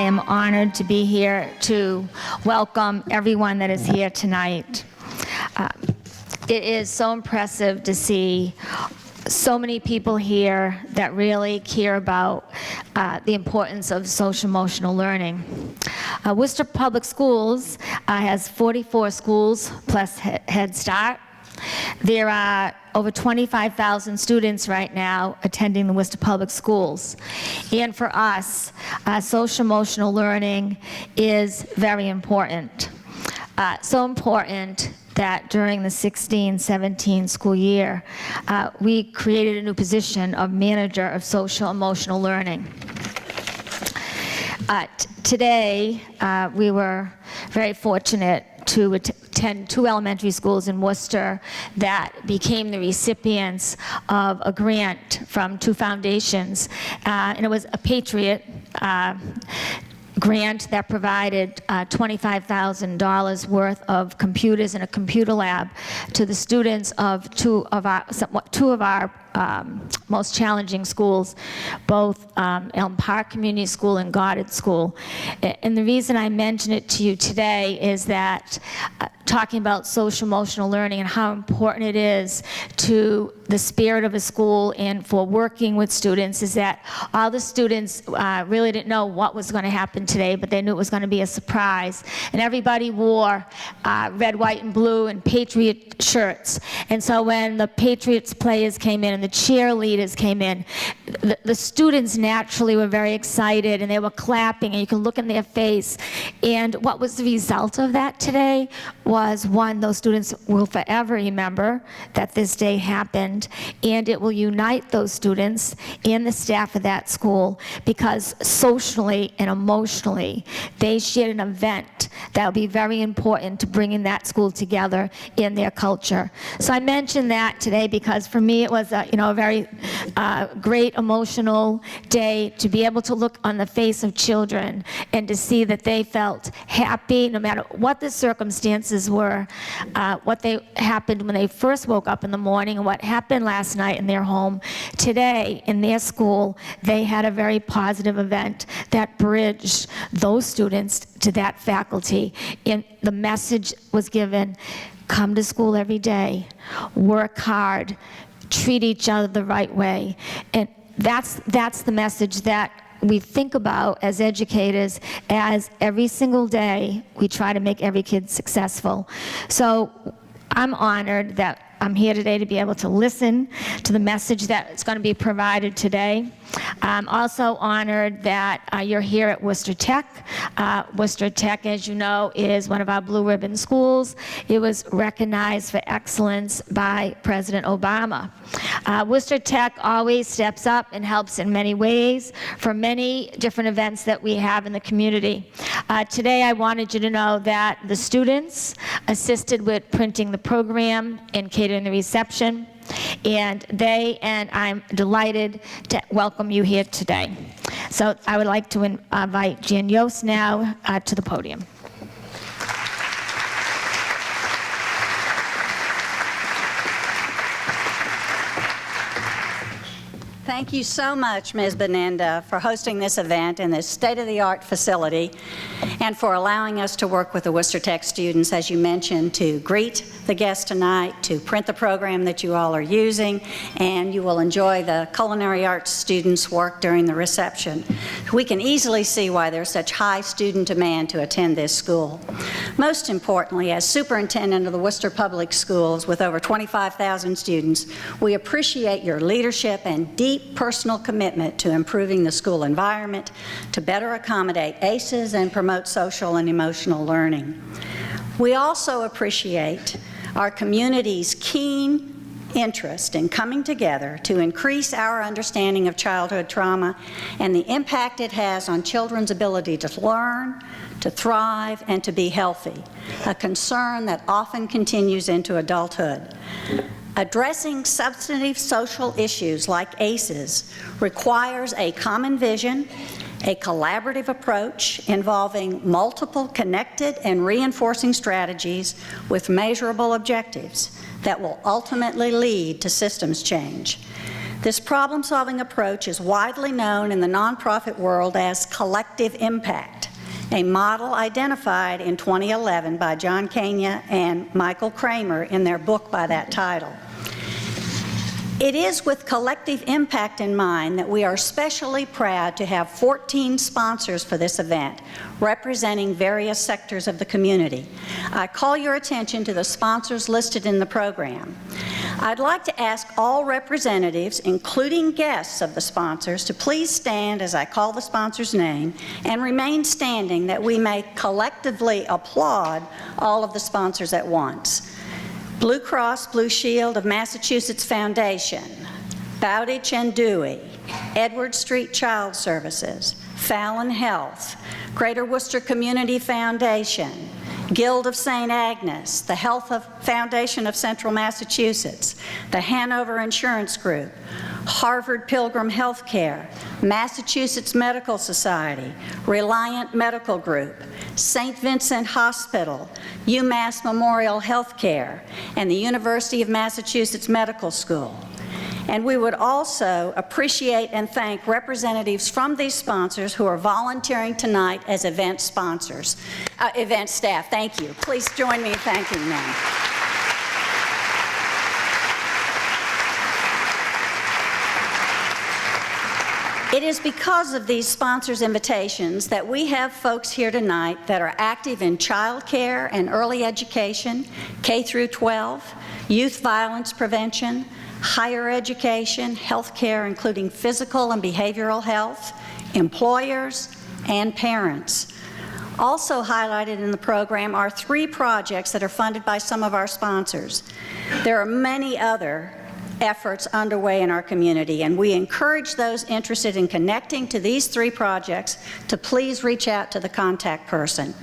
am honored to be here to welcome everyone that is here tonight. It is so impressive to see so many people here that really care about the importance of social-emotional learning. Worcester Public Schools has 44 schools plus Head Start. There are over 25,000 students right now attending the Worcester Public Schools. And for us, social-emotional learning is very important. So important that during the 16-17 school year, we created a new position of manager of social-emotional learning. Today, we were very fortunate to attend 2 elementary schools in Worcester that became the recipients of a grant from 2 foundations. And it was a Patriot grant that provided $25,000 worth of computers in a computer lab to the students of two of our most challenging schools, both Elm Park Community School and Goddard School. And the reason I mention it to you today is that talking about social-emotional learning and how important it is to the spirit of a school and for working with students is that all the students really didn't know what was going to happen today, but they knew it was going to be a surprise. And everybody wore red, white, and blue and Patriot shirts. And so when the Patriots players came in and the cheerleaders came in, the students naturally were very excited and they were clapping and you can look in their face. And what was the result of that today was, one, those students will forever remember that this day happened, and it will unite those students and the staff of that school because socially and emotionally they shared an event that will be very important to bringing that school together in their culture. So I mentioned that today because for me it was a very great emotional day to be able to look on the face of children and to see that they felt happy no matter what the circumstances were, what happened when they first woke up in the morning and what happened last night in their home. Today in their school they had a very positive event that bridged those students to that faculty, and the message was given: come to school every day, work hard, treat each other the right way. And that's the message that we think about as educators, as every single day we try to make every kid successful. So I'm honored that I'm here today to be able to listen to the message that is going to be provided today. I'm also honored that you're here at Worcester Tech. Worcester Tech, as you know, is one of our blue ribbon schools. It was recognized for excellence by President Obama. Worcester Tech always steps up and helps in many ways for many different events that we have in the community. Today I wanted you to know that the students assisted with printing the program and catering the reception, and I'm delighted to welcome you here today. So I would like to invite Jan Yost now to the podium. Thank you so much, Ms. Benenda, for hosting this event in this state-of-the-art facility and for allowing us to work with the Worcester Tech students, as you mentioned, to greet the guests tonight, to print the program that you all are using, and you will enjoy the culinary arts students' work during the reception. We can easily see why there's such high student demand to attend this school. Most importantly, as superintendent of the Worcester Public Schools with over 25,000 students, we appreciate your leadership and deep personal commitment to improving the school environment, to better accommodate ACEs and promote social and emotional learning. We also appreciate our community's keen interest in coming together to increase our understanding of childhood trauma and the impact it has on children's ability to learn, to thrive, and to be healthy, a concern that often continues into adulthood. Addressing substantive social issues like ACEs requires a common vision, a collaborative approach involving multiple connected and reinforcing strategies with measurable objectives that will ultimately lead to systems change. This problem-solving approach is widely known in the nonprofit world as collective impact, a model identified in 2011 by John Kania and Michael Kramer in their book by that title. It is with collective impact in mind that we are especially proud to have 14 sponsors for this event, representing various sectors of the community. I call your attention to the sponsors listed in the program. I'd like to ask all representatives, including guests of the sponsors, to please stand as I call the sponsor's name and remain standing that we may collectively applaud all of the sponsors at once. Blue Cross Blue Shield of Massachusetts Foundation, Bowditch and Dewey, Edward Street Child Services, Fallon Health, Greater Worcester Community Foundation, Guild of St. Agnes, the Health Foundation of Central Massachusetts, the Hanover Insurance Group, Harvard Pilgrim Healthcare, Massachusetts Medical Society, Reliant Medical Group, St. Vincent Hospital, UMass Memorial Healthcare, and the University of Massachusetts Medical School. And we would also appreciate and thank representatives from these sponsors who are volunteering tonight as event sponsors, event staff. Thank you. Please join me in thanking them. It is because of these sponsors' invitations that we have folks here tonight that are active in child care and early education, K through 12, youth violence prevention, higher education, health care, including physical and behavioral health, employers, and parents. Also highlighted in the program are 3 projects that are funded by some of our sponsors. There are many other efforts underway in our community, and we encourage those interested in connecting to these 3 projects to please reach out to the contact person.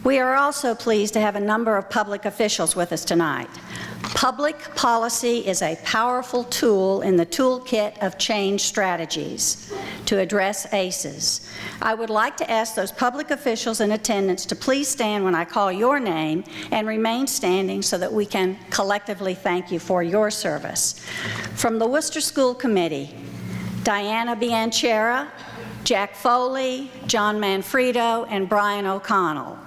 We are also pleased to have a number of public officials with us tonight. Public policy is a powerful tool in the toolkit of change strategies to address ACEs. I would like to ask those public officials in attendance to please stand when I call your name and remain standing so that we can collectively thank you for your service. From the Worcester School Committee, Diana Bianchera, Jack Foley, John Manfredo, and Brian O'Connell.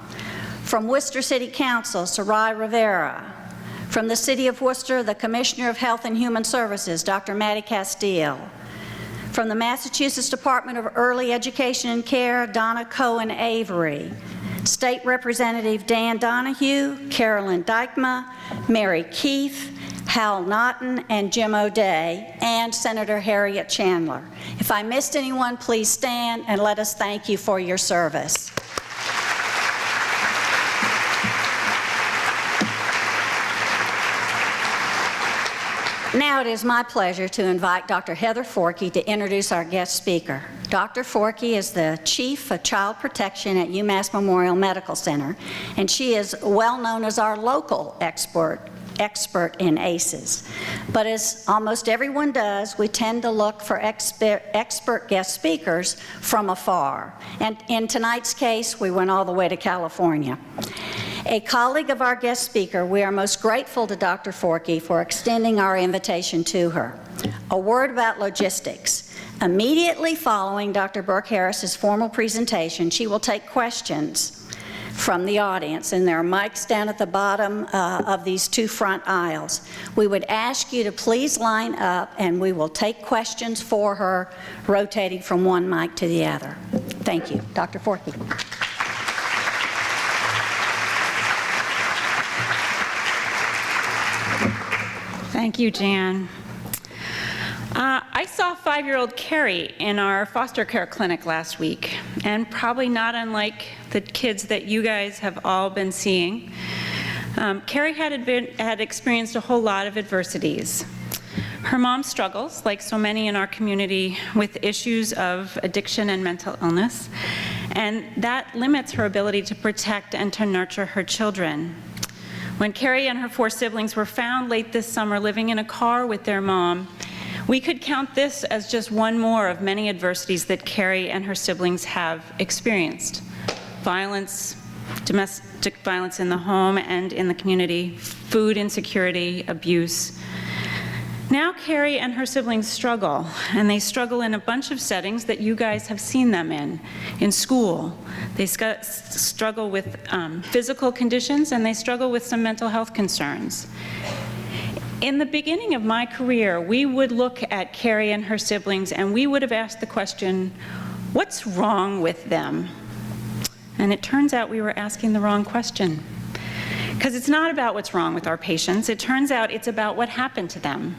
From Worcester City Council, Sarai Rivera. From the City of Worcester, the Commissioner of Health and Human Services, Dr. Matty Castile. From the Massachusetts Department of Early Education and Care, Donna Cohen Avery. State Representative Dan Donahue, Carolyn Dykma, Mary Keefe, Hal Naughton, and Jim O'Day, and Senator Harriet Chandler. If I missed anyone, please stand and let us thank you for your service. Now it is my pleasure to invite Dr. Heather Fourkey to introduce our guest speaker. Dr. Fourkey is the Chief of Child Protection at UMass Memorial Medical Center, and she is well known as our local expert in ACEs. But as almost everyone does, we tend to look for expert guest speakers from afar. And in tonight's case, we went all the way to California. A colleague of our guest speaker, we are most grateful to Dr. Fourkey for extending our invitation to her. A word about logistics. Immediately following Dr. Burke Harris's formal presentation, she will take questions from the audience, and there are mics down at the bottom of these 2 front aisles. We would ask you to please line up, and we will take questions for her, rotating from one mic to the other. Thank you. Dr. Fourkey. Thank you, Jan. I saw 5-year-old Carrie in our foster care clinic last week, and probably not unlike the kids that you guys have all been seeing, Carrie had experienced a whole lot of adversities. Her mom struggles, like so many in our community, with issues of addiction and mental illness, and that limits her ability to protect and to nurture her children. When Carrie and her 4 siblings were found late this summer living in a car with their mom, we could count this as just one more of many adversities that Carrie and her siblings have experienced. Violence, domestic violence in the home and in the community, food insecurity, abuse. Now Carrie and her siblings struggle, and they struggle in a bunch of settings that you guys have seen them in school. They struggle with physical conditions, and they struggle with some mental health concerns. In the beginning of my career, we would look at Carrie and her siblings, and we would have asked the question, what's wrong with them? And it turns out we were asking the wrong question. Because it's not about what's wrong with our patients. It turns out it's about what happened to them.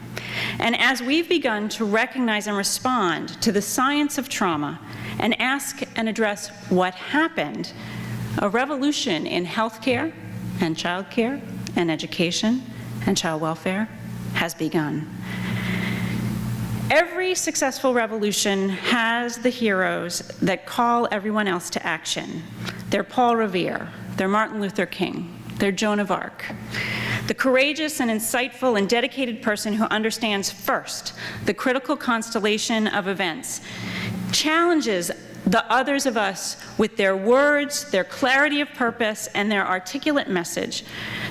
And as we've begun to recognize and respond to the science of trauma and ask and address what happened, a revolution in healthcare and childcare and education and child welfare has begun. Every successful revolution has the heroes that call everyone else to action. They're Paul Revere, they're Martin Luther King, they're Joan of Arc. The courageous and insightful and dedicated person who understands first the critical constellation of events, challenges the others of us with their words, their clarity of purpose, and their articulate message,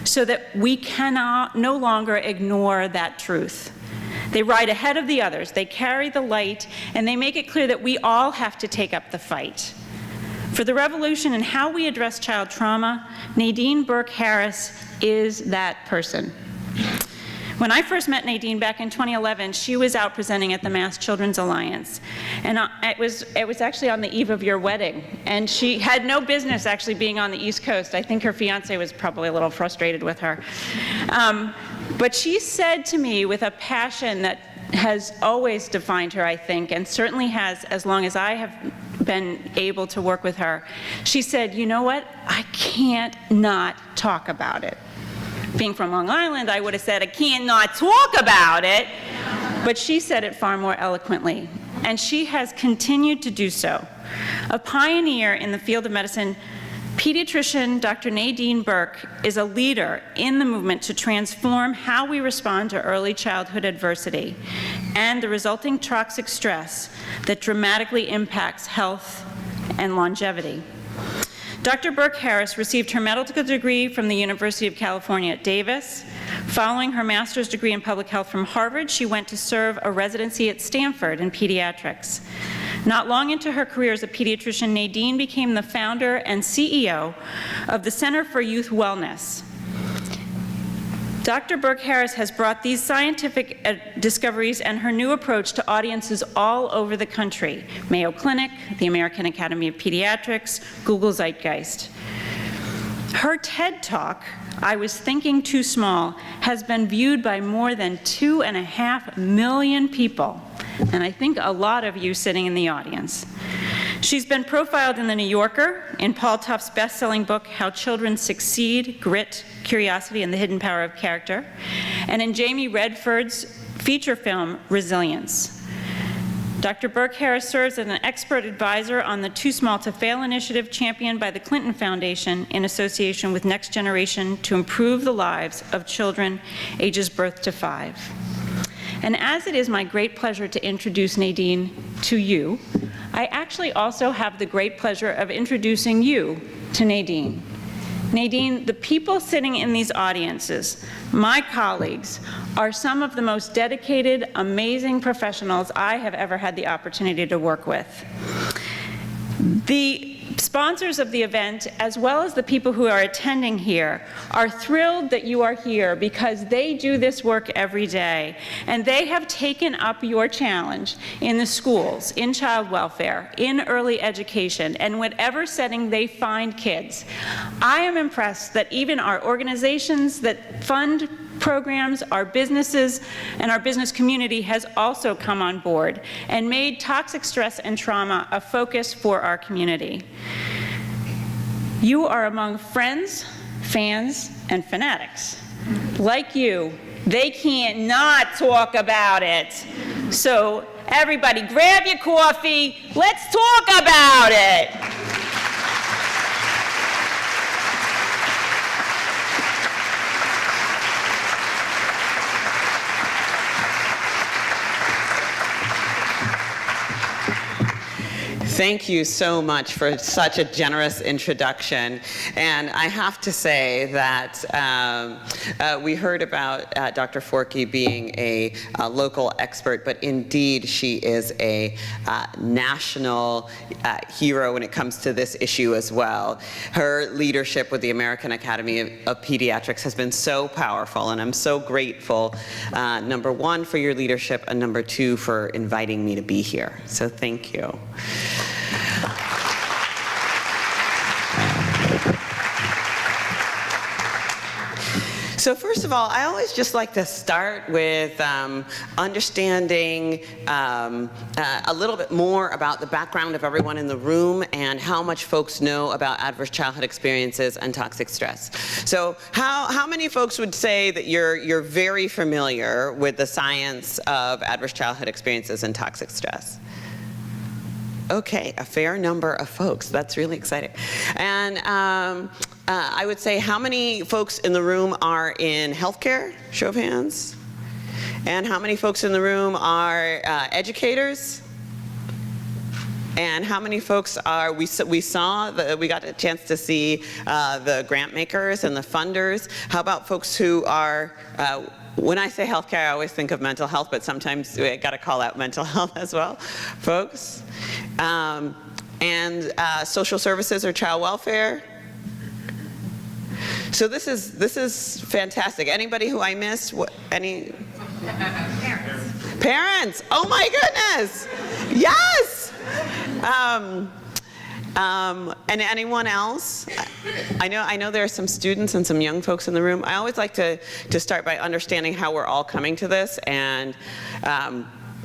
so that we cannot no longer ignore that truth. They ride ahead of the others, they carry the light, and they make it clear that we all have to take up the fight. For the revolution in how we address child trauma, Nadine Burke Harris is that person. When I first met Nadine back in 2011, she was out presenting at the Mass Children's Alliance. And it was actually on the eve of your wedding. And she had no business actually being on the East Coast. I think her fiance was probably a little frustrated with her. But she said to me with a passion that has always defined her, I think, and certainly has as long as I have been able to work with her. She said, you know what? I can't not talk about it. Being from Long Island, I would have said, I can't not talk about it. But she said it far more eloquently, and she has continued to do so. A pioneer in the field of medicine, pediatrician Dr. Nadine Burke is a leader in the movement to transform how we respond to early childhood adversity and the resulting toxic stress that dramatically impacts health and longevity. Dr. Burke Harris received her medical degree from the University of California at Davis. Following her master's degree in public health from Harvard, she went to serve a residency at Stanford in pediatrics. Not long into her career as a pediatrician, Nadine became the founder and CEO of the Center for Youth Wellness. Dr. Burke Harris has brought these scientific discoveries and her new approach to audiences all over the country: Mayo Clinic, the American Academy of Pediatrics, Google Zeitgeist. Her TED Talk, I Was Thinking Too Small, has been viewed by more than 2.5 million people, and I think a lot of you sitting in the audience. She's been profiled in The New Yorker, in Paul Tufts' best-selling book, How Children Succeed, Grit, Curiosity, and the Hidden Power of Character, and in Jamie Redford's feature film, Resilience. Dr. Burke Harris serves as an expert advisor on the Too Small to Fail initiative championed by the Clinton Foundation in association with Next Generation to improve the lives of children ages birth to 5. And as it is my great pleasure to introduce Nadine to you, I actually also have the great pleasure of introducing you to Nadine. Nadine, the people sitting in these audiences, my colleagues, are some of the most dedicated, amazing professionals I have ever had the opportunity to work with. The sponsors of the event, as well as the people who are attending here, are thrilled that you are here because they do this work every day, and they have taken up your challenge in the schools, in child welfare, in early education, and whatever setting they find kids. I am impressed that even our organizations that fund programs, our businesses, and our business community has also come on board and made toxic stress and trauma a focus for our community. You are among friends, fans, and fanatics. Like you, they can't not talk about it. So everybody grab your coffee, let's talk about it. Thank you so much for such a generous introduction. And I have to say that we heard about Dr. Fourkey being a local expert, but indeed she is a national hero when it comes to this issue as well. Her leadership with the American Academy of Pediatrics has been so powerful, and I'm so grateful, number one, for your leadership, and number two, for inviting me to be here. So thank you. So first of all, I always just like to start with understanding a little bit more about the background of everyone in the room and how much folks know about adverse childhood experiences and toxic stress. So how many folks would say that you're very familiar with the science of adverse childhood experiences and toxic stress? Okay, a fair number of folks. That's really exciting. And I would say, how many folks in the room are in healthcare? Show of hands. And how many folks in the room are educators? And how many folks are, we got a chance to see the grant makers and the funders. How about folks who are, when I say healthcare, I always think of mental health, but sometimes we got to call out mental health as well, folks. And social services or child welfare. So this is fantastic. Anybody who I missed? Any? Parents. Parents. Oh my goodness. Yes. And anyone else? I know there are some students and some young folks in the room. I always like to start by understanding how we're all coming to this, and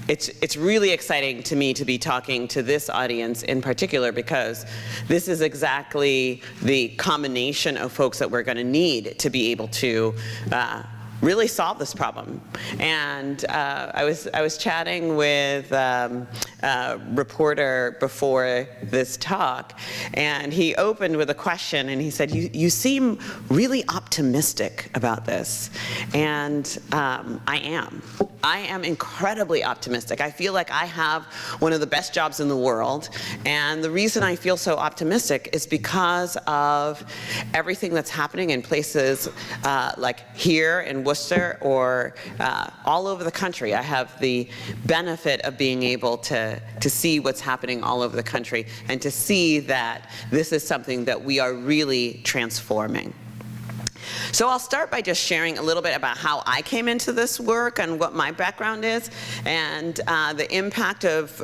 it's really exciting to me to be talking to this audience in particular, because this is exactly the combination of folks that we're going to need to be able to really solve this problem. And I was chatting with a reporter before this talk, and he opened with a question, and he said, you seem really optimistic about this. And I am incredibly optimistic. I feel like I have one of the best jobs in the world, and the reason I feel so optimistic is because of everything that's happening in places like here in Worcester or all over the country. I have the benefit of being able to see what's happening all over the country and to see that this is something that we are really transforming. So I'll start by just sharing a little bit about how I came into this work and what my background is, and the impact of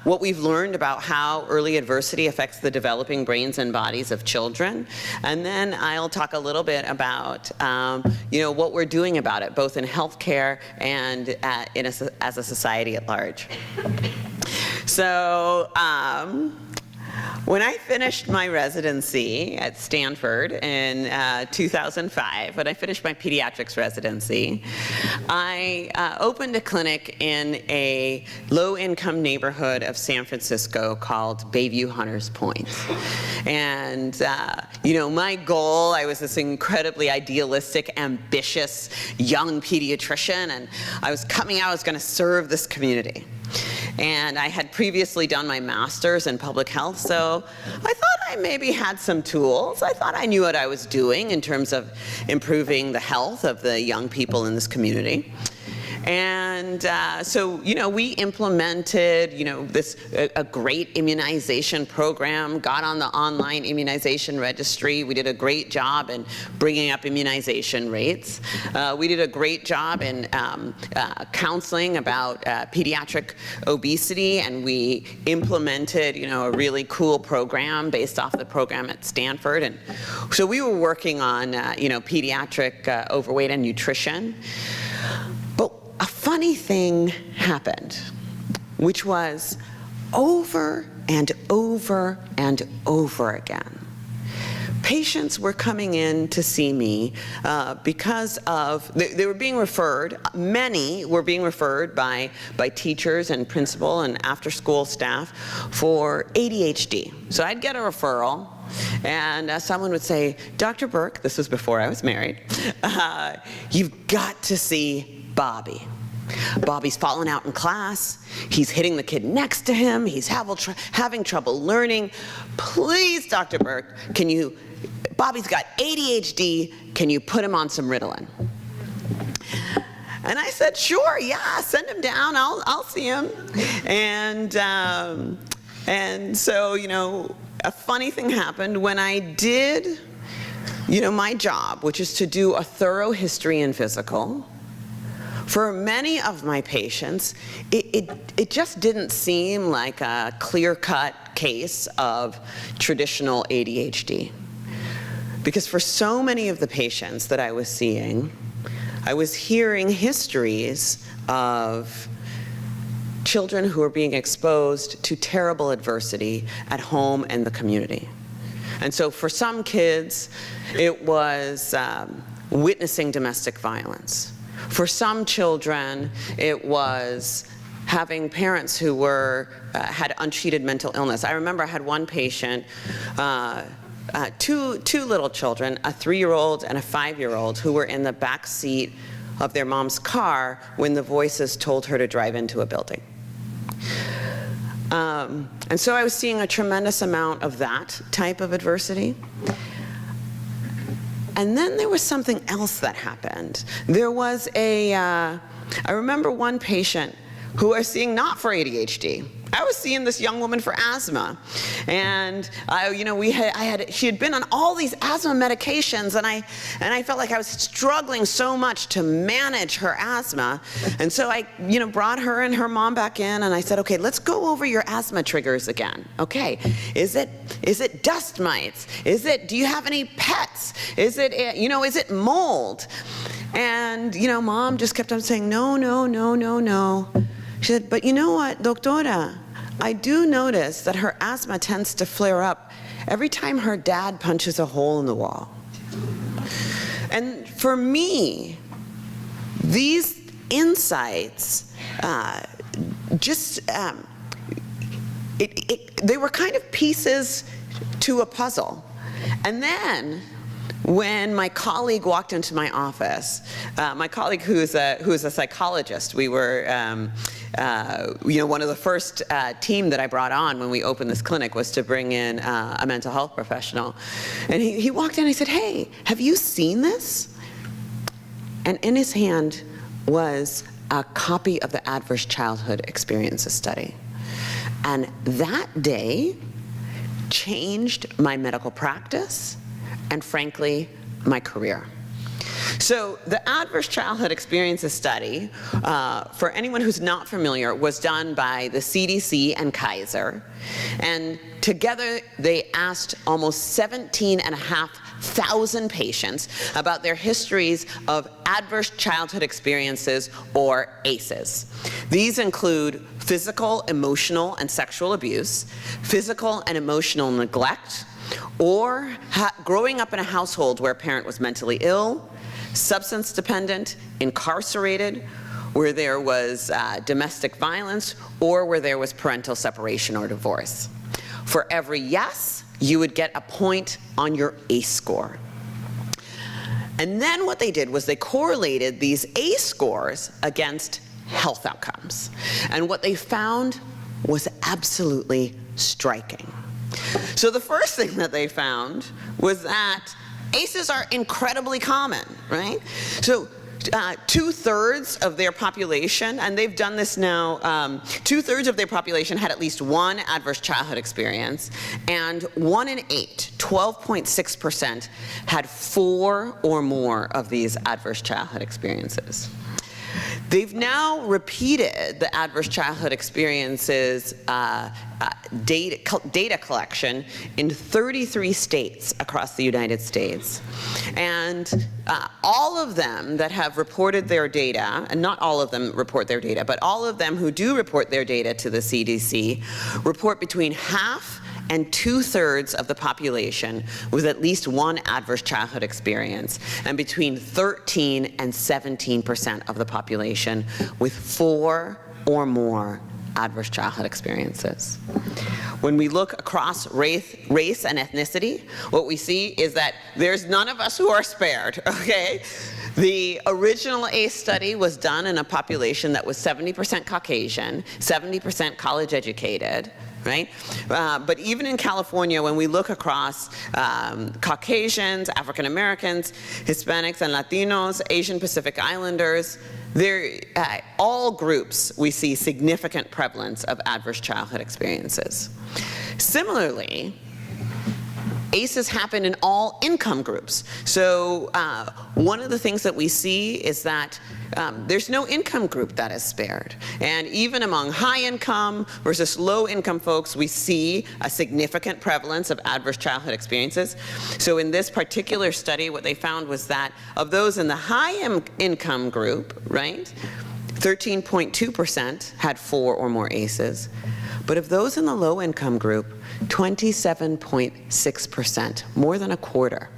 what we've learned about how early adversity affects the developing brains and bodies of children. And then I'll talk a little bit about what we're doing about it, both in healthcare and as a society at large. So when I finished my residency at Stanford in 2005, when I finished my pediatrics residency, I opened a clinic in a low-income neighborhood of San Francisco called Bayview Hunters Point. And my goal, I was this incredibly idealistic, ambitious young pediatrician, and I was coming out, I was going to serve this community. And I had previously done my master's in public health, so I thought I maybe had some tools. I thought I knew what I was doing in terms of improving the health of the young people in this community. And so, we implemented, a great immunization program, got on the online immunization registry. We did a great job in bringing up immunization rates. We did a great job in counseling about pediatric obesity, and we implemented, a really cool program based off the program at Stanford. And so we were working on, pediatric overweight and nutrition. A funny thing happened, which was over and over and over again. Patients were coming in to see me because of, they were being referred, many were being referred by teachers and principal and after-school staff for ADHD. So I'd get a referral, and someone would say, Dr. Burke, this was before I was married, you've got to see Bobby. Bobby's fallen out in class. He's hitting the kid next to him. He's having trouble learning. Please, Dr. Burke, Bobby's got ADHD. Can you put him on some Ritalin? And I said, sure, yeah, send him down. I'll see him. And so, a funny thing happened when I did, my job, which is to do a thorough history and physical. For many of my patients, it just didn't seem like a clear-cut case of traditional ADHD. Because for so many of the patients that I was seeing, I was hearing histories of children who were being exposed to terrible adversity at home and the community. And so for some kids, it was witnessing domestic violence. For some children, it was having parents who had untreated mental illness. I remember I had one patient, two little children, a 3-year-old and a 5-year-old, who were in the back seat of their mom's car when the voices told her to drive into a building. And so I was seeing a tremendous amount of that type of adversity. And then there was something else that happened. There was I remember one patient who I was seeing not for ADHD. I was seeing this young woman for asthma. And she had been on all these asthma medications, and I felt like I was struggling so much to manage her asthma. And so I brought her and her mom back in, and I said, okay, let's go over your asthma triggers again. Okay, is it dust mites? Do you have any pets? Is it mold? And mom just kept on saying, no. She said, but you know what, doctora? I do notice that her asthma tends to flare up every time her dad punches a hole in the wall. And for me, these insights they were kind of pieces to a puzzle. And then when my colleague walked into my office, my colleague who is a psychologist, we were one of the first team that I brought on when we opened this clinic was to bring in a mental health professional. And he walked in and he said, hey, have you seen this? And in his hand was a copy of the Adverse Childhood Experiences Study. And that day changed my medical practice and, frankly, my career. So the Adverse Childhood Experiences Study, for anyone who's not familiar, was done by the CDC and Kaiser. And together they asked almost 17,500 patients about their histories of adverse childhood experiences, or ACEs. These include physical, emotional, and sexual abuse, physical and emotional neglect, or growing up in a household where a parent was mentally ill, substance dependent, incarcerated, where there was domestic violence, or where there was parental separation or divorce. For every yes, you would get a point on your ACE score. And then what they did was they correlated these ACE scores against health outcomes. And what they found was absolutely striking. So the first thing that they found was that ACEs are incredibly common, right? So 2/3 of their population, and they've done this now, 2/3 of their population had at least one adverse childhood experience, and 1 in 8, 12.6%, had 4 or more of these adverse childhood experiences. They've now repeated the adverse childhood experiences data collection in 33 states across the United States. And all of them that have reported their data, and not all of them report their data, but all of them who do report their data to the CDC report between half and 2/3 of the population with at least one adverse childhood experience, and between 13 and 17% of the population with 4 or more adverse childhood experiences. When we look across race and ethnicity, what we see is that there's none of us who are spared, okay? The original ACE study was done in a population that was 70% Caucasian, 70% college educated, right? But even in California, when we look across Caucasians, African Americans, Hispanics and Latinos, Asian Pacific Islanders, all groups we see significant prevalence of adverse childhood experiences. Similarly, ACEs happen in all income groups. So one of the things that we see is that there's no income group that is spared. And even among high income versus low income folks, we see a significant prevalence of adverse childhood experiences. So in this particular study, what they found was that of those in the high income group, right, 13.2% had 4 or more ACEs. But of those in the low income group, 27.6%, more than a quarter,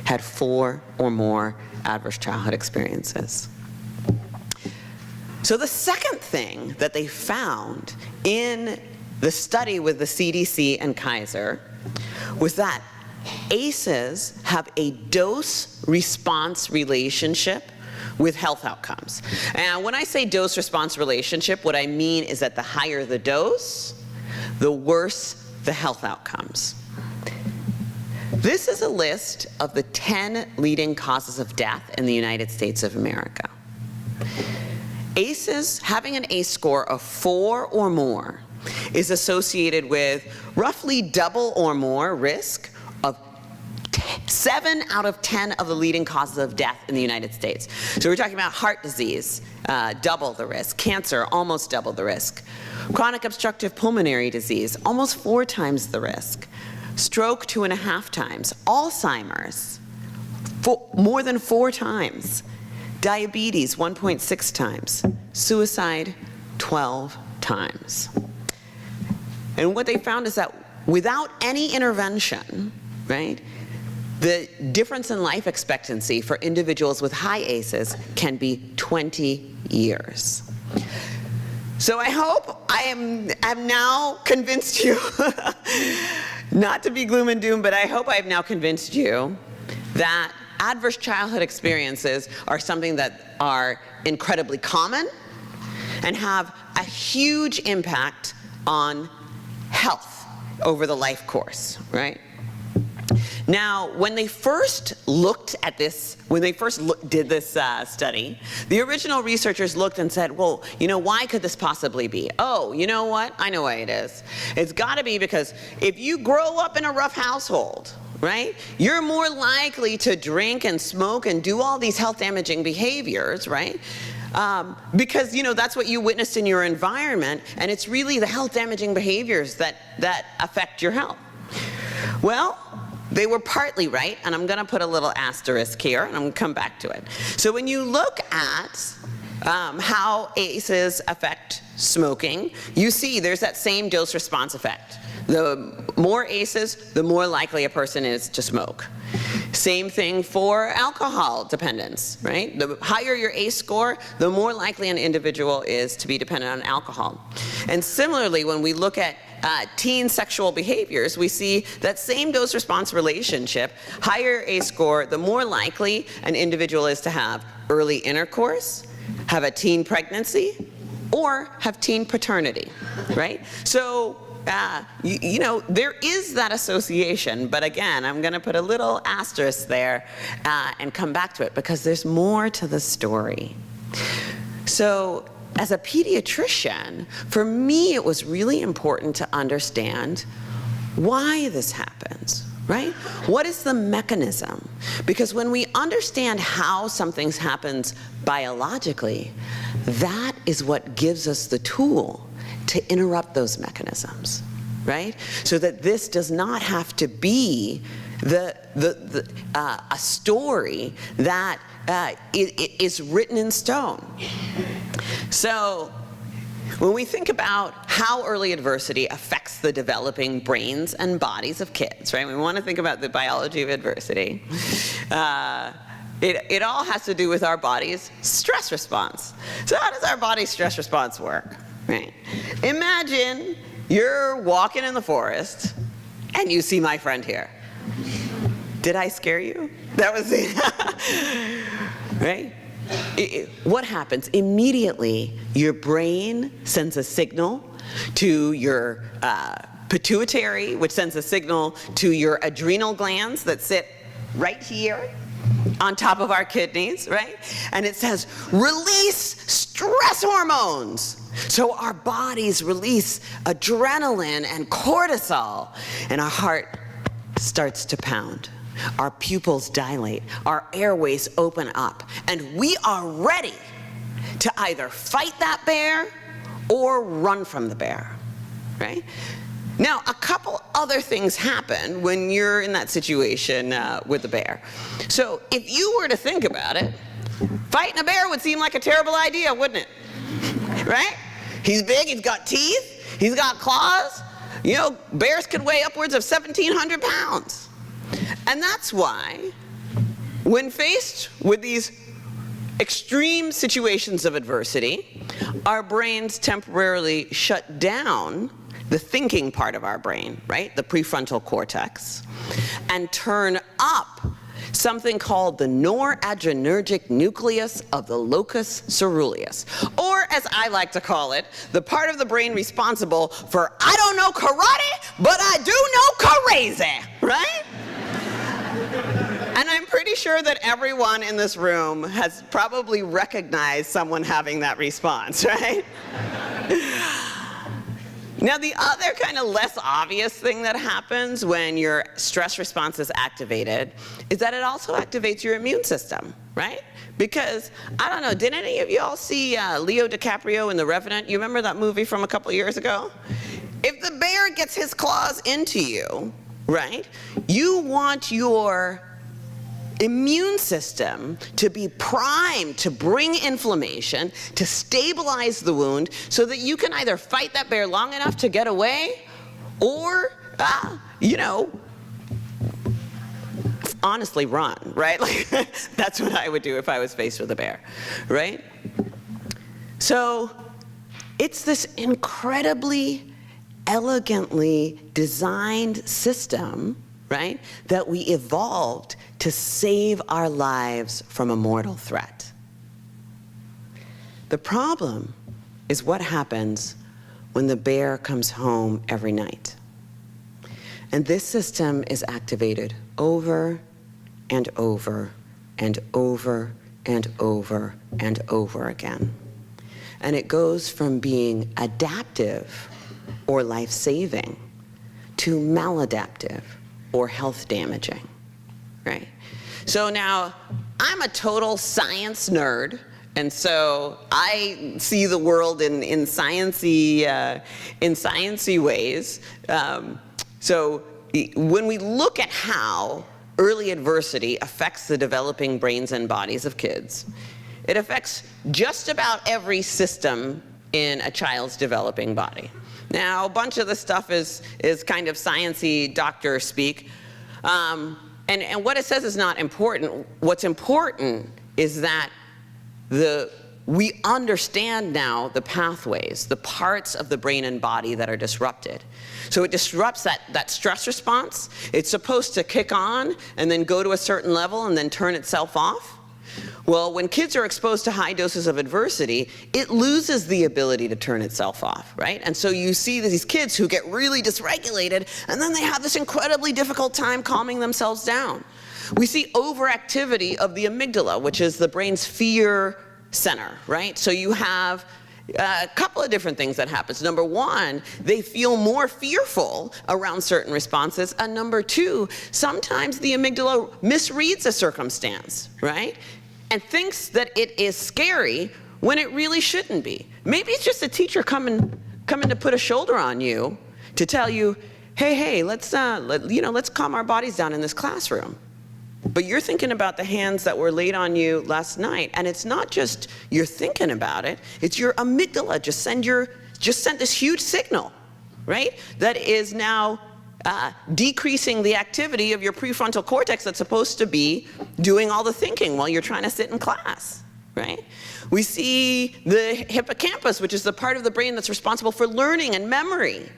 had 4 or more adverse childhood experiences. So the second thing that they found in the study with the CDC and Kaiser was that ACEs have a dose-response relationship with health outcomes. And when I say dose-response relationship, what I mean is that the higher the dose, the worse the health outcomes. This is a list of the 10 leading causes of death in the United States of America. ACEs, having an ACE score of 4 or more, is associated with roughly double or more risk of 7 out of 10 of the leading causes of death in the United States. So we're talking about heart disease, double the risk, cancer, almost double the risk, chronic obstructive pulmonary disease, almost 4 times the risk, stroke 2.5 times, Alzheimer's, more than 4 times, diabetes 1.6 times, suicide 12 times. And what they found is that without any intervention, right, the difference in life expectancy for individuals with high ACEs can be 20 years. So I hope I have now convinced you, not to be gloom and doom, but I hope I have now convinced you that adverse childhood experiences are something that are incredibly common and have a huge impact on health over the life course, right? Now, when they first looked at this, did this study, the original researchers looked and said, well, you know, why could this possibly be? Oh, you know what? I know why it is. It's got to be because if you grow up in a rough household, right, you're more likely to drink and smoke and do all these health-damaging behaviors, right? Because, you know, that's what you witnessed in your environment, and it's really the health-damaging behaviors that affect your health. Well, they were partly right, and I'm going to put a little asterisk here, and I'm going to come back to it. So when you look at how ACEs affect smoking, you see there's that same dose-response effect. The more ACEs, the more likely a person is to smoke. Same thing for alcohol dependence, right? The higher your ACE score, the more likely an individual is to be dependent on alcohol. And similarly, when we look at teen sexual behaviors, we see that same dose-response relationship. Higher ACE score, the more likely an individual is to have early intercourse, have a teen pregnancy, or have teen paternity, right? So, you know, there is that association, but again, I'm going to put a little asterisk there and come back to it because there's more to the story. So, as a pediatrician, for me, it was really important to understand why this happens, right? What is the mechanism? Because when we understand how something happens biologically, that is what gives us the tool to interrupt those mechanisms, right? So that this does not have to be a story that is written in stone. So when we think about how early adversity affects the developing brains and bodies of kids, right? We want to think about the biology of adversity. It all has to do with our body's stress response. So how does our body's stress response work, right? Imagine you're walking in the forest and you see my friend here. Did I scare you? That was right? What happens? Immediately, your brain sends a signal to your pituitary, which sends a signal to your adrenal glands that sit right here on top of our kidneys, right? And it says, release stress hormones. So our bodies release adrenaline and cortisol, and our heart starts to pound. Our pupils dilate, our airways open up, and we are ready to either fight that bear or run from the bear, right? Now, a couple other things happen when you're in that situation with the bear. So if you were to think about it, fighting a bear would seem like a terrible idea, wouldn't it? Right? He's big, he's got teeth, he's got claws. You know, bears could weigh upwards of 1,700 pounds. And that's why, when faced with these extreme situations of adversity, our brains temporarily shut down the thinking part of our brain, right, the prefrontal cortex, and turn up something called the noradrenergic nucleus of the locus ceruleus, or as I like to call it, the part of the brain responsible for, I don't know karate, but I do know crazy, right? And I'm pretty sure that everyone in this room has probably recognized someone having that response, right? Now, the other kind of less obvious thing that happens when your stress response is activated is that it also activates your immune system, right? Because, I don't know, did any of you all see Leo DiCaprio in The Revenant? You remember that movie from a couple years ago? If the bear gets his claws into you, right, you want your immune system to be primed to bring inflammation, to stabilize the wound, so that you can either fight that bear long enough to get away, or, you know, honestly run, right? Like, that's what I would do if I was faced with a bear, right? So it's this incredibly elegantly designed system, right, that we evolved to save our lives from a mortal threat. The problem is what happens when the bear comes home every night. And this system is activated over and over and over and over and over again. And it goes from being adaptive or life-saving to maladaptive or health damaging, right? So now, I'm a total science nerd, and so I see the world in sciencey ways. So when we look at how early adversity affects the developing brains and bodies of kids, it affects just about every system in a child's developing body. Now, a bunch of the stuff is kind of sciencey doctor speak, and what it says is not important. What's important is that we understand now the pathways, the parts of the brain and body that are disrupted. So it disrupts that stress response. It's supposed to kick on and then go to a certain level and then turn itself off. Well, when kids are exposed to high doses of adversity, it loses the ability to turn itself off, right? And so you see these kids who get really dysregulated, and then they have this incredibly difficult time calming themselves down. We see overactivity of the amygdala, which is the brain's fear center, right? So you have a couple of different things that happens. Number one, they feel more fearful around certain responses. And number two, sometimes the amygdala misreads a circumstance, right? And thinks that it is scary when it really shouldn't be. Maybe it's just a teacher coming to put a shoulder on you to tell you, hey, let's calm our bodies down in this classroom. But you're thinking about the hands that were laid on you last night, and it's not just you're thinking about it, it's your amygdala just sent this huge signal, right? That is now decreasing the activity of your prefrontal cortex that's supposed to be doing all the thinking while you're trying to sit in class, right? We see the hippocampus, which is the part of the brain that's responsible for learning and memory.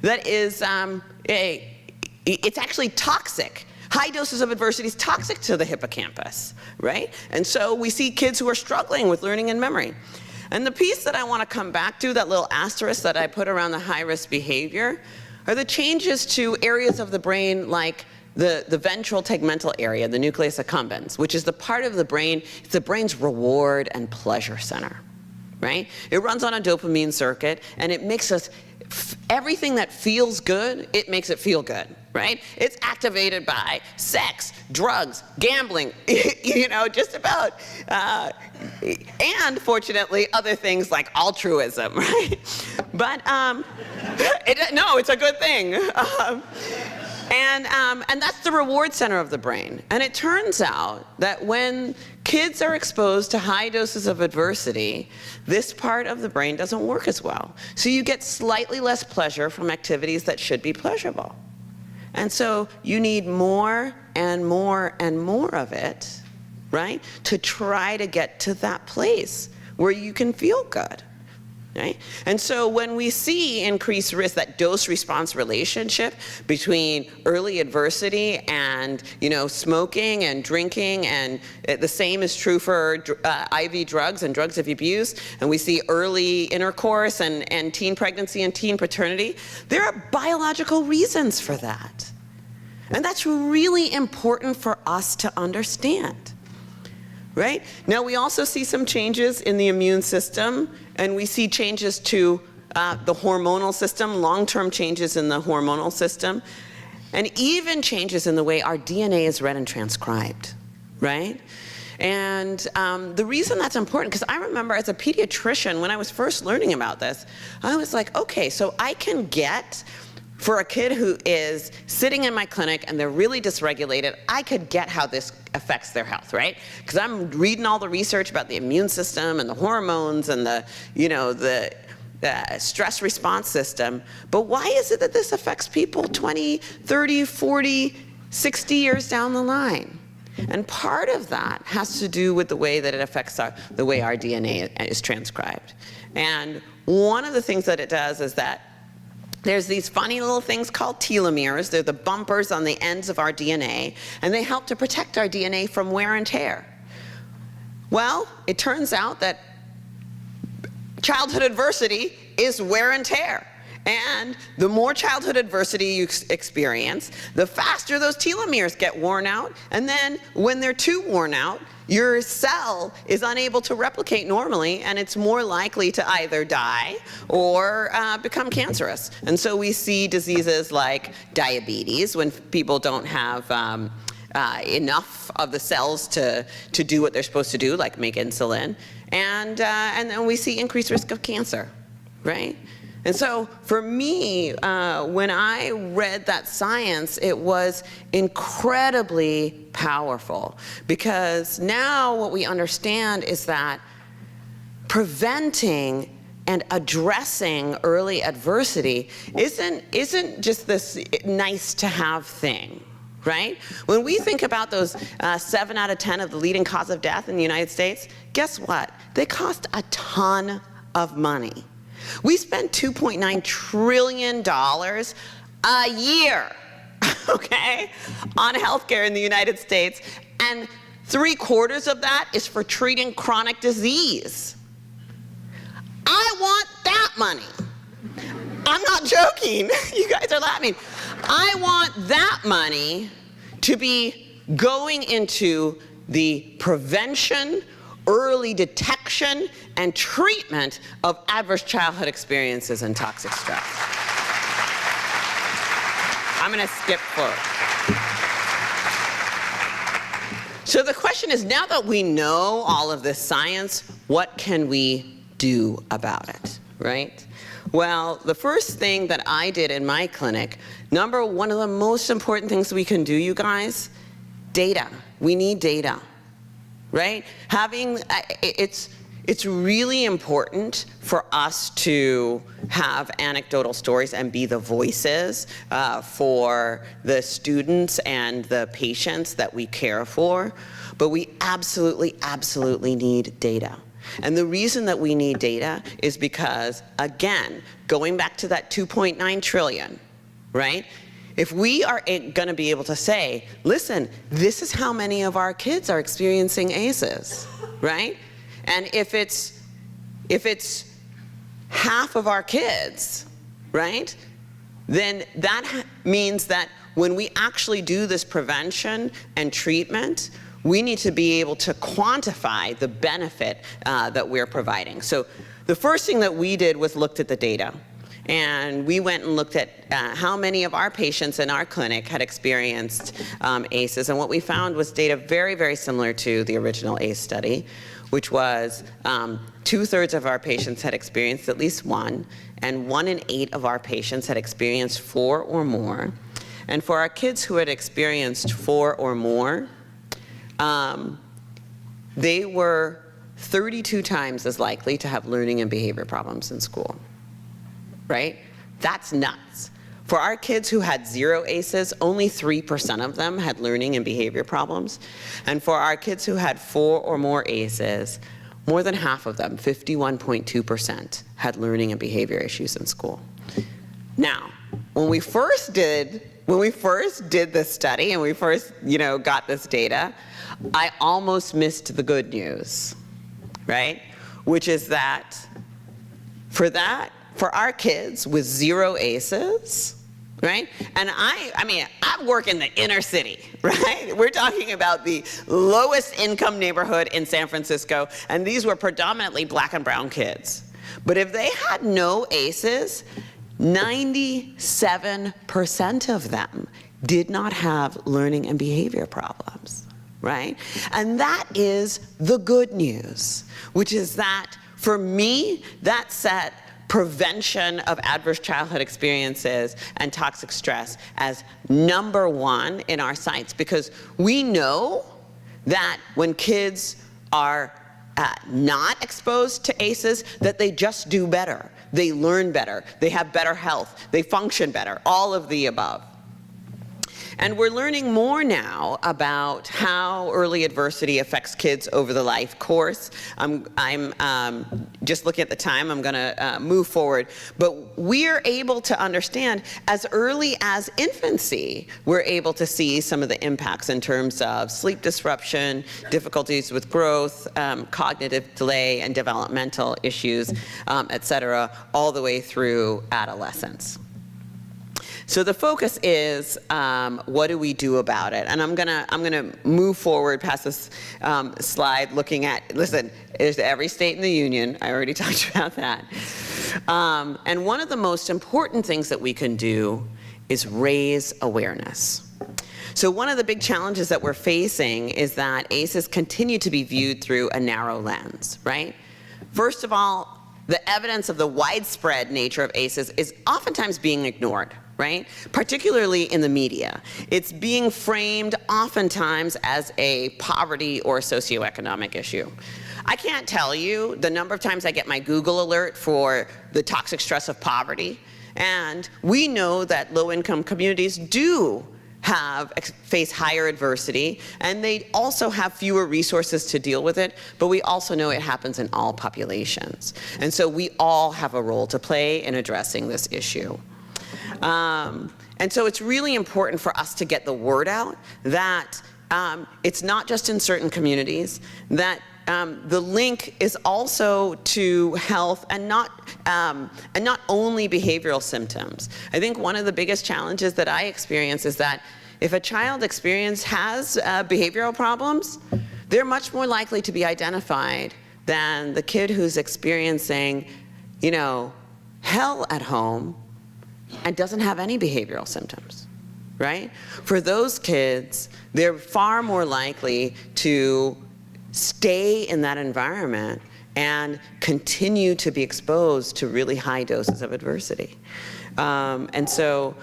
That is, it's actually toxic High doses of adversity is toxic to the hippocampus, right? And so we see kids who are struggling with learning and memory. And the piece that I want to come back to, that little asterisk that I put around the high-risk behavior, are the changes to areas of the brain like the ventral tegmental area, the nucleus accumbens, which is the part of the brain, it's the brain's reward and pleasure center, right? It runs on a dopamine circuit, and it makes us, everything that feels good, it makes it feel good, right? It's activated by sex, drugs, gambling, you know, just about, and fortunately, other things like altruism, right? But, no, it's a good thing. And that's the reward center of the brain. And it turns out that when kids are exposed to high doses of adversity, this part of the brain doesn't work as well. So you get slightly less pleasure from activities that should be pleasurable. And so you need more and more and more of it, right, to try to get to that place where you can feel good. Right? And so when we see increased risk, that dose-response relationship between early adversity and, you know, smoking and drinking, and the same is true for IV drugs and drugs of abuse, and we see early intercourse and teen pregnancy and teen paternity, there are biological reasons for that. And that's really important for us to understand. Right? Now, we also see some changes in the immune system, and we see changes to the hormonal system, long-term changes in the hormonal system, and even changes in the way our DNA is read and transcribed, right? And the reason that's important, because I remember as a pediatrician, when I was first learning about this, I was like, okay, so I can get, for a kid who is sitting in my clinic and they're really dysregulated, I could get how this affects their health, right? Because I'm reading all the research about the immune system and the hormones and the, you know, the stress response system. But why is it that this affects people 20, 30, 40, 60 years down the line? And part of that has to do with the way that it affects the way our DNA is transcribed. And one of the things that it does is that there's these funny little things called telomeres. They're the bumpers on the ends of our DNA, and they help to protect our DNA from wear and tear. Well, it turns out that childhood adversity is wear and tear. And the more childhood adversity you experience, the faster those telomeres get worn out. And then when they're too worn out, your cell is unable to replicate normally, and it's more likely to either die or become cancerous. And so we see diseases like diabetes when people don't have enough of the cells to do what they're supposed to do, like make insulin. And then we see increased risk of cancer, right? And so for me, when I read that science, it was incredibly powerful, because now what we understand is that preventing and addressing early adversity isn't just this nice to have thing, right? When we think about those 7 out of 10 of the leading cause of death in the United States, guess what? They cost a ton of money. We spend $2.9 trillion a year, okay, on healthcare in the United States, and 3/4 of that is for treating chronic disease. I want that money. I'm not joking. You guys are laughing. I want that money to be going into the prevention, early detection, and treatment of adverse childhood experiences and toxic stress. I'm going to skip forward. So the question is, now that we know all of this science, what can we do about it, right? Well, the first thing that I did in my clinic, one of the most important things we can do, you guys, data. We need data. Right? It's really important for us to have anecdotal stories and be the voices for the students and the patients that we care for, but we absolutely, absolutely need data. And the reason that we need data is because, again, going back to that $2.9 trillion, right? if we are going to be able to say, listen, this is how many of our kids are experiencing ACEs, right? And if it's half of our kids, right, then that means that when we actually do this prevention and treatment, we need to be able to quantify the benefit that we're providing. So the first thing that we did was looked at the data. And we went and looked at how many of our patients in our clinic had experienced ACEs. And what we found was data very, very similar to the original ACE study, which was 2/3 of our patients had experienced at least one, and 1 in 8 of our patients had experienced 4 or more. And for our kids who had experienced 4 or more, they were 32 times as likely to have learning and behavior problems in school, right? That's nuts. For our kids who had 0 ACEs, only 3% of them had learning and behavior problems. And for our kids who had 4 or more ACEs, more than half of them, 51.2%, had learning and behavior issues in school. Now, when we first did this study and we first, got this data, I almost missed the good news, right? Which is that for our kids with 0 ACEs, right? And I work in the inner city, right? We're talking about the lowest income neighborhood in San Francisco, and these were predominantly black and brown kids. But if they had no ACEs, 97% of them did not have learning and behavior problems, right? And that is the good news, which is that for me, that set prevention of adverse childhood experiences and toxic stress as #1 in our sights, because we know that when kids are not exposed to ACEs, that they just do better. They learn better, they have better health, they function better, all of the above. And we're learning more now about how early adversity affects kids over the life course. I'm just looking at the time, I'm gonna move forward. But we're able to understand as early as infancy, we're able to see some of the impacts in terms of sleep disruption, difficulties with growth, cognitive delay and developmental issues, et cetera, all the way through adolescence. So the focus is, what do we do about it? And I'm gonna move forward past this slide looking at, listen, it's every state in the union. I already talked about that. And one of the most important things that we can do is raise awareness. So one of the big challenges that we're facing is that ACEs continue to be viewed through a narrow lens, right? First of all, the evidence of the widespread nature of ACEs is oftentimes being ignored, right? Particularly in the media. It's being framed oftentimes as a poverty or socioeconomic issue. I can't tell you the number of times I get my Google alert for the toxic stress of poverty. And we know that low-income communities do face higher adversity, and they also have fewer resources to deal with it, but we also know it happens in all populations. And so we all have a role to play in addressing this issue. And so it's really important for us to get the word out that it's not just in certain communities, that the link is also to health and not only behavioral symptoms. I think one of the biggest challenges that I experience is that if a child has behavioral problems, they're much more likely to be identified than the kid who's experiencing, hell at home and doesn't have any behavioral symptoms, right? For those kids, they're far more likely to stay in that environment and continue to be exposed to really high doses of adversity. And so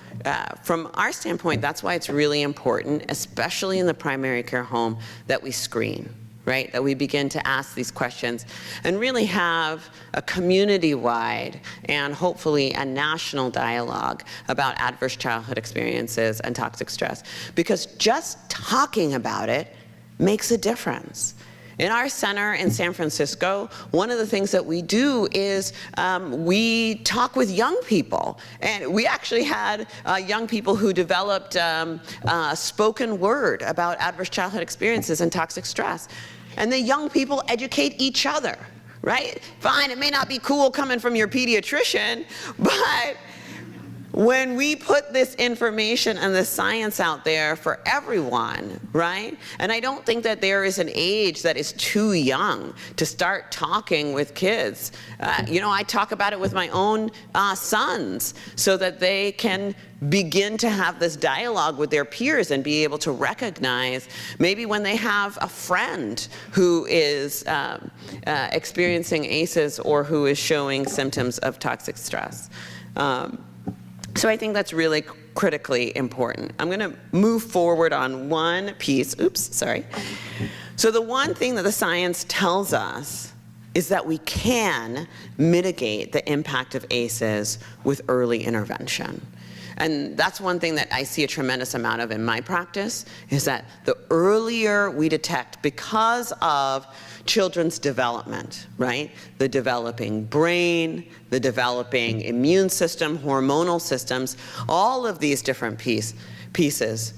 from our standpoint, that's why it's really important, especially in the primary care home, that we screen, right? That we begin to ask these questions and really have a community-wide and hopefully a national dialogue about adverse childhood experiences and toxic stress. Because just talking about it makes a difference. In our center in San Francisco, one of the things that we do is we talk with young people. And we actually had young people who developed spoken word about adverse childhood experiences and toxic stress. And the young people educate each other, right? Fine, it may not be cool coming from your pediatrician, but when we put this information and the science out there for everyone, right? And I don't think that there is an age that is too young to start talking with kids. You know, I talk about it with my own sons so that they can begin to have this dialogue with their peers and be able to recognize maybe when they have a friend who is experiencing ACEs or who is showing symptoms of toxic stress. So I think that's really critically important. I'm going to move forward on one piece. Oops, sorry. So the one thing that the science tells us is that we can mitigate the impact of ACEs with early intervention. And that's one thing that I see a tremendous amount of in my practice, is that the earlier we detect, because of children's development, right? The developing brain, the developing immune system, hormonal systems, all of these different pieces,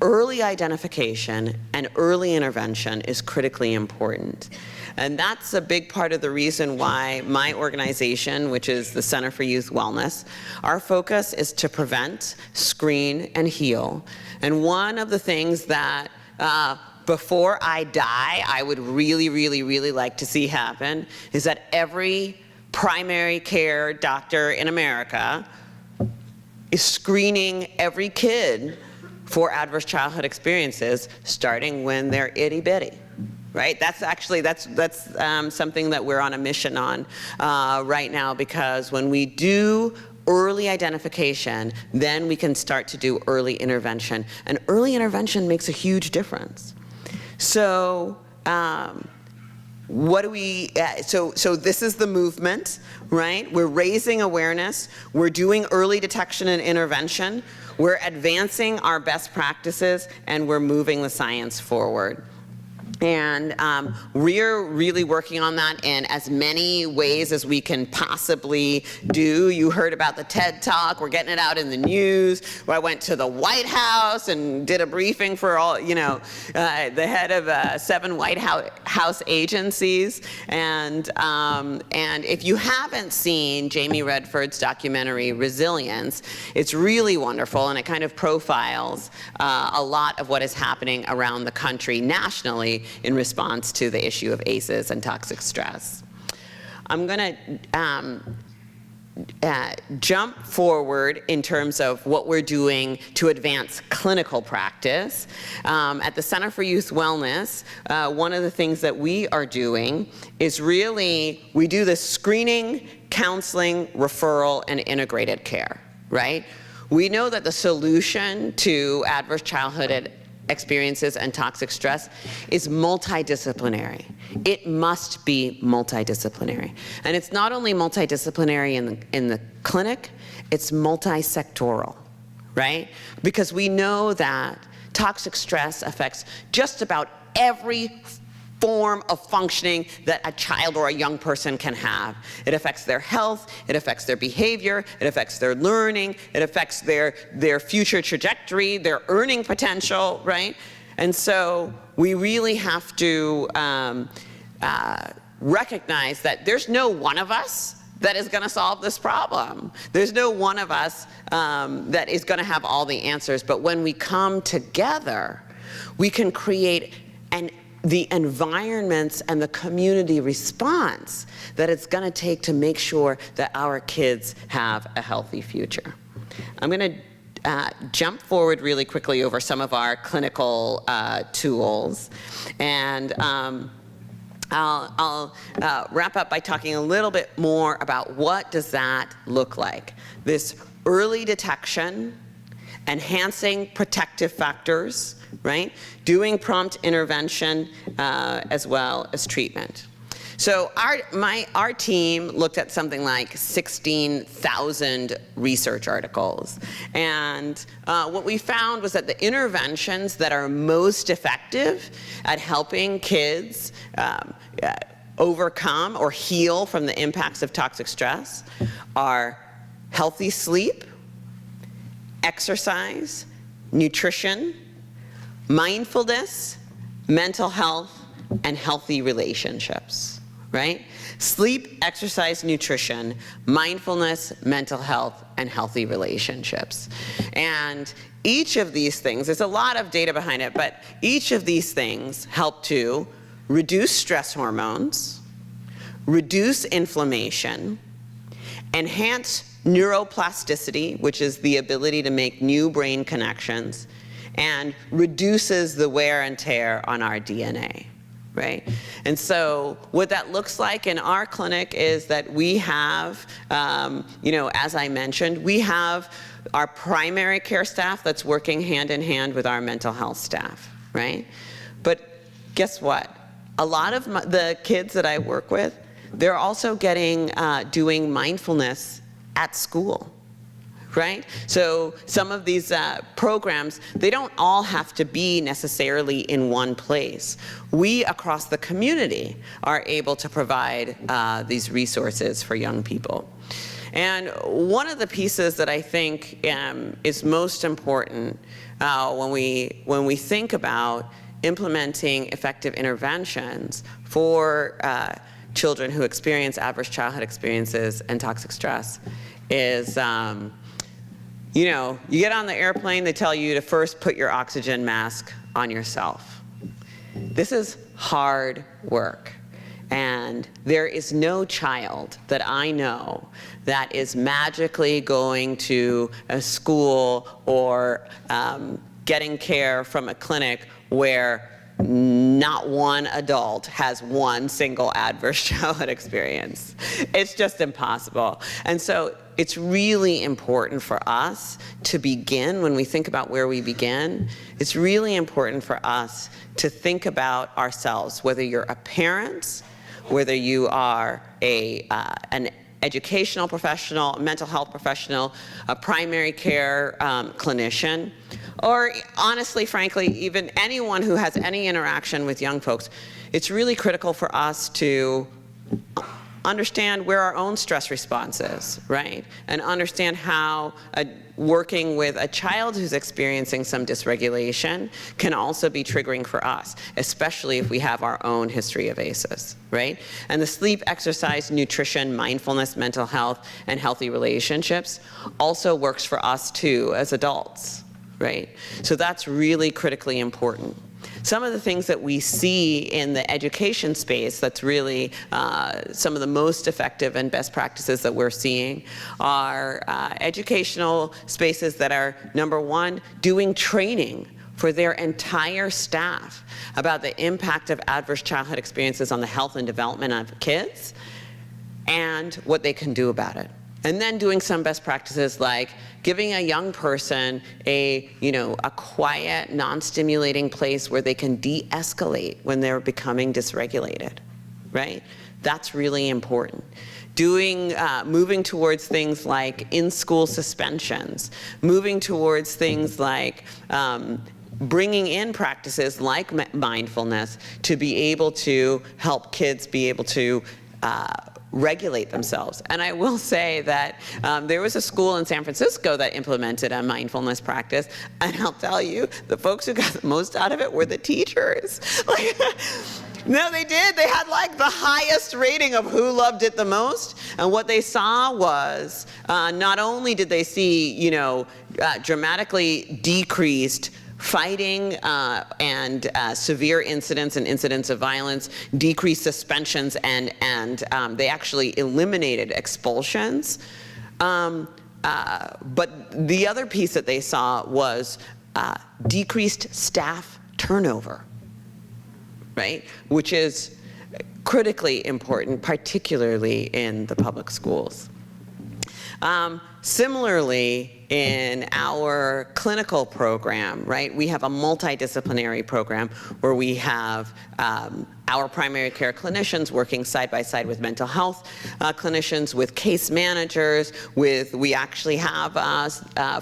early identification and early intervention is critically important. And that's a big part of the reason why my organization, which is the Center for Youth Wellness, our focus is to prevent, screen, and heal. And one of the things that before I die, I would really, really, really like to see happen is that every primary care doctor in America is screening every kid for adverse childhood experiences starting when they're itty bitty. Right? That's actually, that's something that we're on a mission on right now, because when we do early identification, then we can start to do early intervention. And early intervention makes a huge difference. So what do we, so this is the movement, right? We're raising awareness. We're doing early detection and intervention. We're advancing our best practices, and we're moving the science forward. And we're really working on that in as many ways as we can possibly do. You heard about the TED Talk. We're getting it out in the news. I went to the White House and did a briefing for all, you know, the head of 7 White House agencies. And if you haven't seen Jamie Redford's documentary, Resilience, it's really wonderful, and it kind of profiles a lot of what is happening around the country nationally in response to the issue of ACEs and toxic stress. I'm going to jump forward in terms of what we're doing to advance clinical practice. At the Center for Youth Wellness, one of the things that we are doing is really, we do the screening, counseling, referral, and integrated care, right? We know that the solution to adverse childhood experiences and toxic stress is multidisciplinary. It must be multidisciplinary. And it's not only multidisciplinary in the clinic, it's multisectoral, right? Because we know that toxic stress affects just about every form of functioning that a child or a young person can have. It affects their health, it affects their behavior, it affects their learning, it affects their future trajectory, their earning potential, right? And so we really have to recognize that there's no one of us that is going to solve this problem. There's no one of us that is going to have all the answers, but when we come together, we can create the environments and the community response that it's going to take to make sure that our kids have a healthy future. I'm going to jump forward really quickly over some of our clinical tools, and I'll wrap up by talking a little bit more about what does that look like. This early detection, enhancing protective factors, right? Doing prompt intervention as well as treatment. So our team looked at something like 16,000 research articles. And what we found was that the interventions that are most effective at helping kids overcome or heal from the impacts of toxic stress are healthy sleep, exercise, nutrition, mindfulness, mental health, and healthy relationships, right? Sleep, exercise, nutrition, mindfulness, mental health, and healthy relationships. And each of these things, there's a lot of data behind it, but each of these things help to reduce stress hormones, reduce inflammation, enhance neuroplasticity, which is the ability to make new brain connections, and reduces the wear and tear on our DNA, right? And so what that looks like in our clinic is that we have, as I mentioned, we have our primary care staff that's working hand in hand with our mental health staff, right? But guess what? A lot of the kids that I work with, they're also doing mindfulness at school, right? So some of these programs, they don't all have to be necessarily in one place. We, across the community, are able to provide these resources for young people. And one of the pieces that I think is most important when we think about implementing effective interventions for children who experience adverse childhood experiences and toxic stress is, you get on the airplane, they tell you to first put your oxygen mask on yourself. This is hard work. And there is no child that I know that is magically going to a school or getting care from a clinic where not one adult has one single adverse childhood experience. It's just impossible. And so it's really important for us to begin, when we think about where we begin, it's really important for us to think about ourselves, whether you're a parent, whether you are an educational professional, a mental health professional, a primary care clinician, or honestly, frankly, even anyone who has any interaction with young folks. It's really critical for us to understand where our own stress response is, right? And understand how working with a child who's experiencing some dysregulation can also be triggering for us, especially if we have our own history of ACEs, right? And the sleep, exercise, nutrition, mindfulness, mental health, and healthy relationships also works for us too as adults, right? So that's really critically important. Some of the things that we see in the education space that's really some of the most effective and best practices that we're seeing are educational spaces that are, number one, doing training for their entire staff about the impact of adverse childhood experiences on the health and development of kids and what they can do about it. And then doing some best practices like giving a young person a quiet, non-stimulating place where they can de-escalate when they're becoming dysregulated, right? That's really important. Moving towards things like in-school suspensions, moving towards things like bringing in practices like mindfulness to be able to help kids be able to regulate themselves. And I will say that there was a school in San Francisco that implemented a mindfulness practice, and I'll tell you, the folks who got the most out of it were the teachers. No, they did. They had like the highest rating of who loved it the most. And what they saw was not only did they see, dramatically decreased fighting and severe incidents and incidents of violence, decreased suspensions, and they actually eliminated expulsions. But the other piece that they saw was decreased staff turnover, right? Which is critically important, particularly in the public schools. Similarly, in our clinical program, right, we have a multidisciplinary program where we have our primary care clinicians working side by side with mental health clinicians, with case managers, we actually have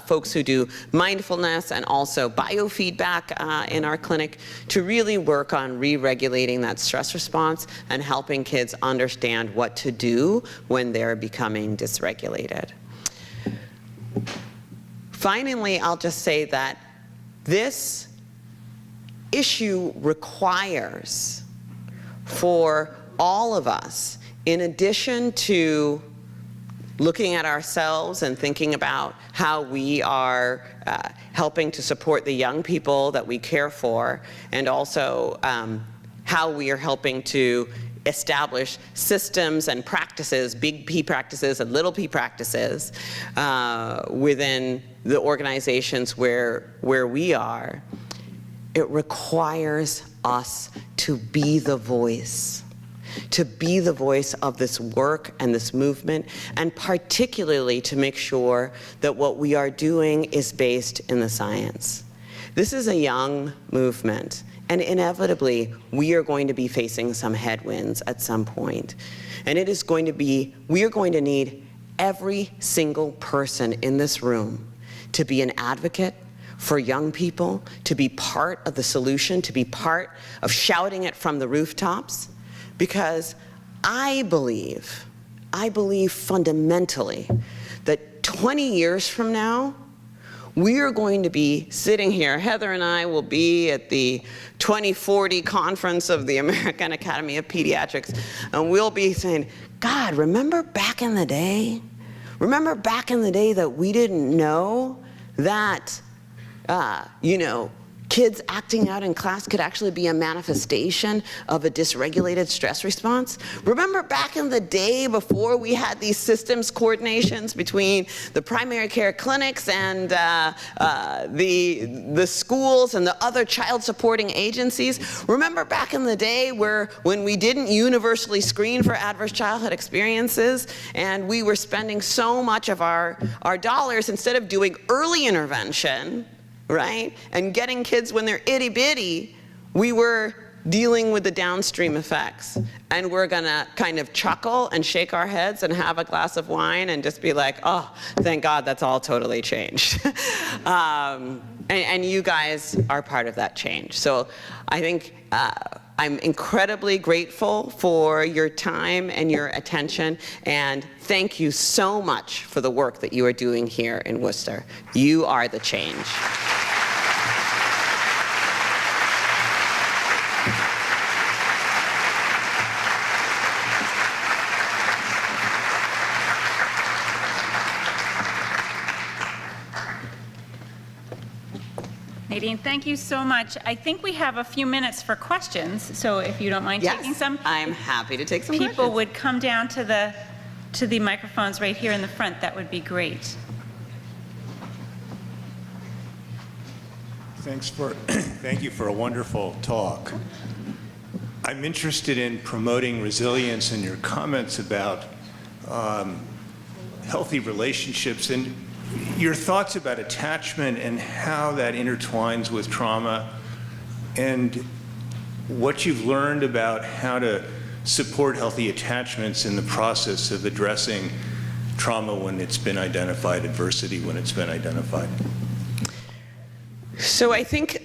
folks who do mindfulness and also biofeedback in our clinic to really work on re-regulating that stress response and helping kids understand what to do when they're becoming dysregulated. Finally, I'll just say that this issue requires for all of us, in addition to looking at ourselves and thinking about how we are helping to support the young people that we care for, and also how we are helping to establish systems and practices, big P practices and little p practices within the organizations where we are. It requires us to be the voice of this work and this movement, and particularly to make sure that what we are doing is based in the science. This is a young movement, and inevitably we are going to be facing some headwinds at some point. And it is going to be, we are going to need every single person in this room to be an advocate for young people, to be part of the solution, to be part of shouting it from the rooftops, because I believe fundamentally that 20 years from now, we are going to be sitting here, Heather and I will be at the 2040 conference of the American Academy of Pediatrics, and we'll be saying, God, remember back in the day? Remember back in the day that we didn't know that kids acting out in class could actually be a manifestation of a dysregulated stress response? Remember back in the day before we had these systems coordinations between the primary care clinics and the schools and the other child supporting agencies? Remember back in the day when we didn't universally screen for adverse childhood experiences and we were spending so much of our dollars instead of doing early intervention, right? And getting kids when they're itty bitty, we were dealing with the downstream effects. And we're gonna kind of chuckle and shake our heads and have a glass of wine and just be like, oh, thank God that's all totally changed. And you guys are part of that change. So I think I'm incredibly grateful for your time and your attention, and thank you so much for the work that you are doing here in Worcester. You are the change. Nadine, thank you so much. I think we have a few minutes for questions, so if you don't mind taking some. I'm happy to take some People questions. would come down to the microphones right here in the front. That would be great. Thank you for a wonderful talk. I'm interested in promoting resilience and your comments about healthy relationships and your thoughts about attachment and how that intertwines with trauma, and what you've learned about how to support healthy attachments in the process of addressing trauma when it's been identified, adversity when it's been identified. So I think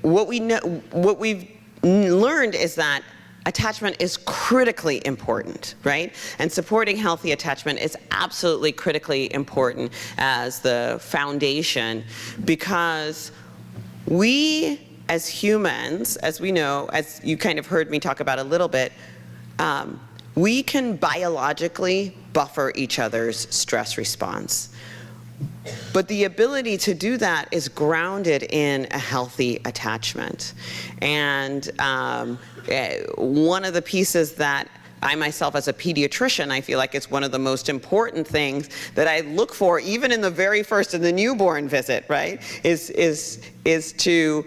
what we've learned is that attachment is critically important, right? And supporting healthy attachment is absolutely critically important as the foundation, because we as humans, as we know, as you kind of heard me talk about a little bit, we can biologically buffer each other's stress response. But the ability to do that is grounded in a healthy attachment. And one of the pieces that I myself as a pediatrician, I feel like it's one of the most important things that I look for, even in the very first of the newborn visit, right, is to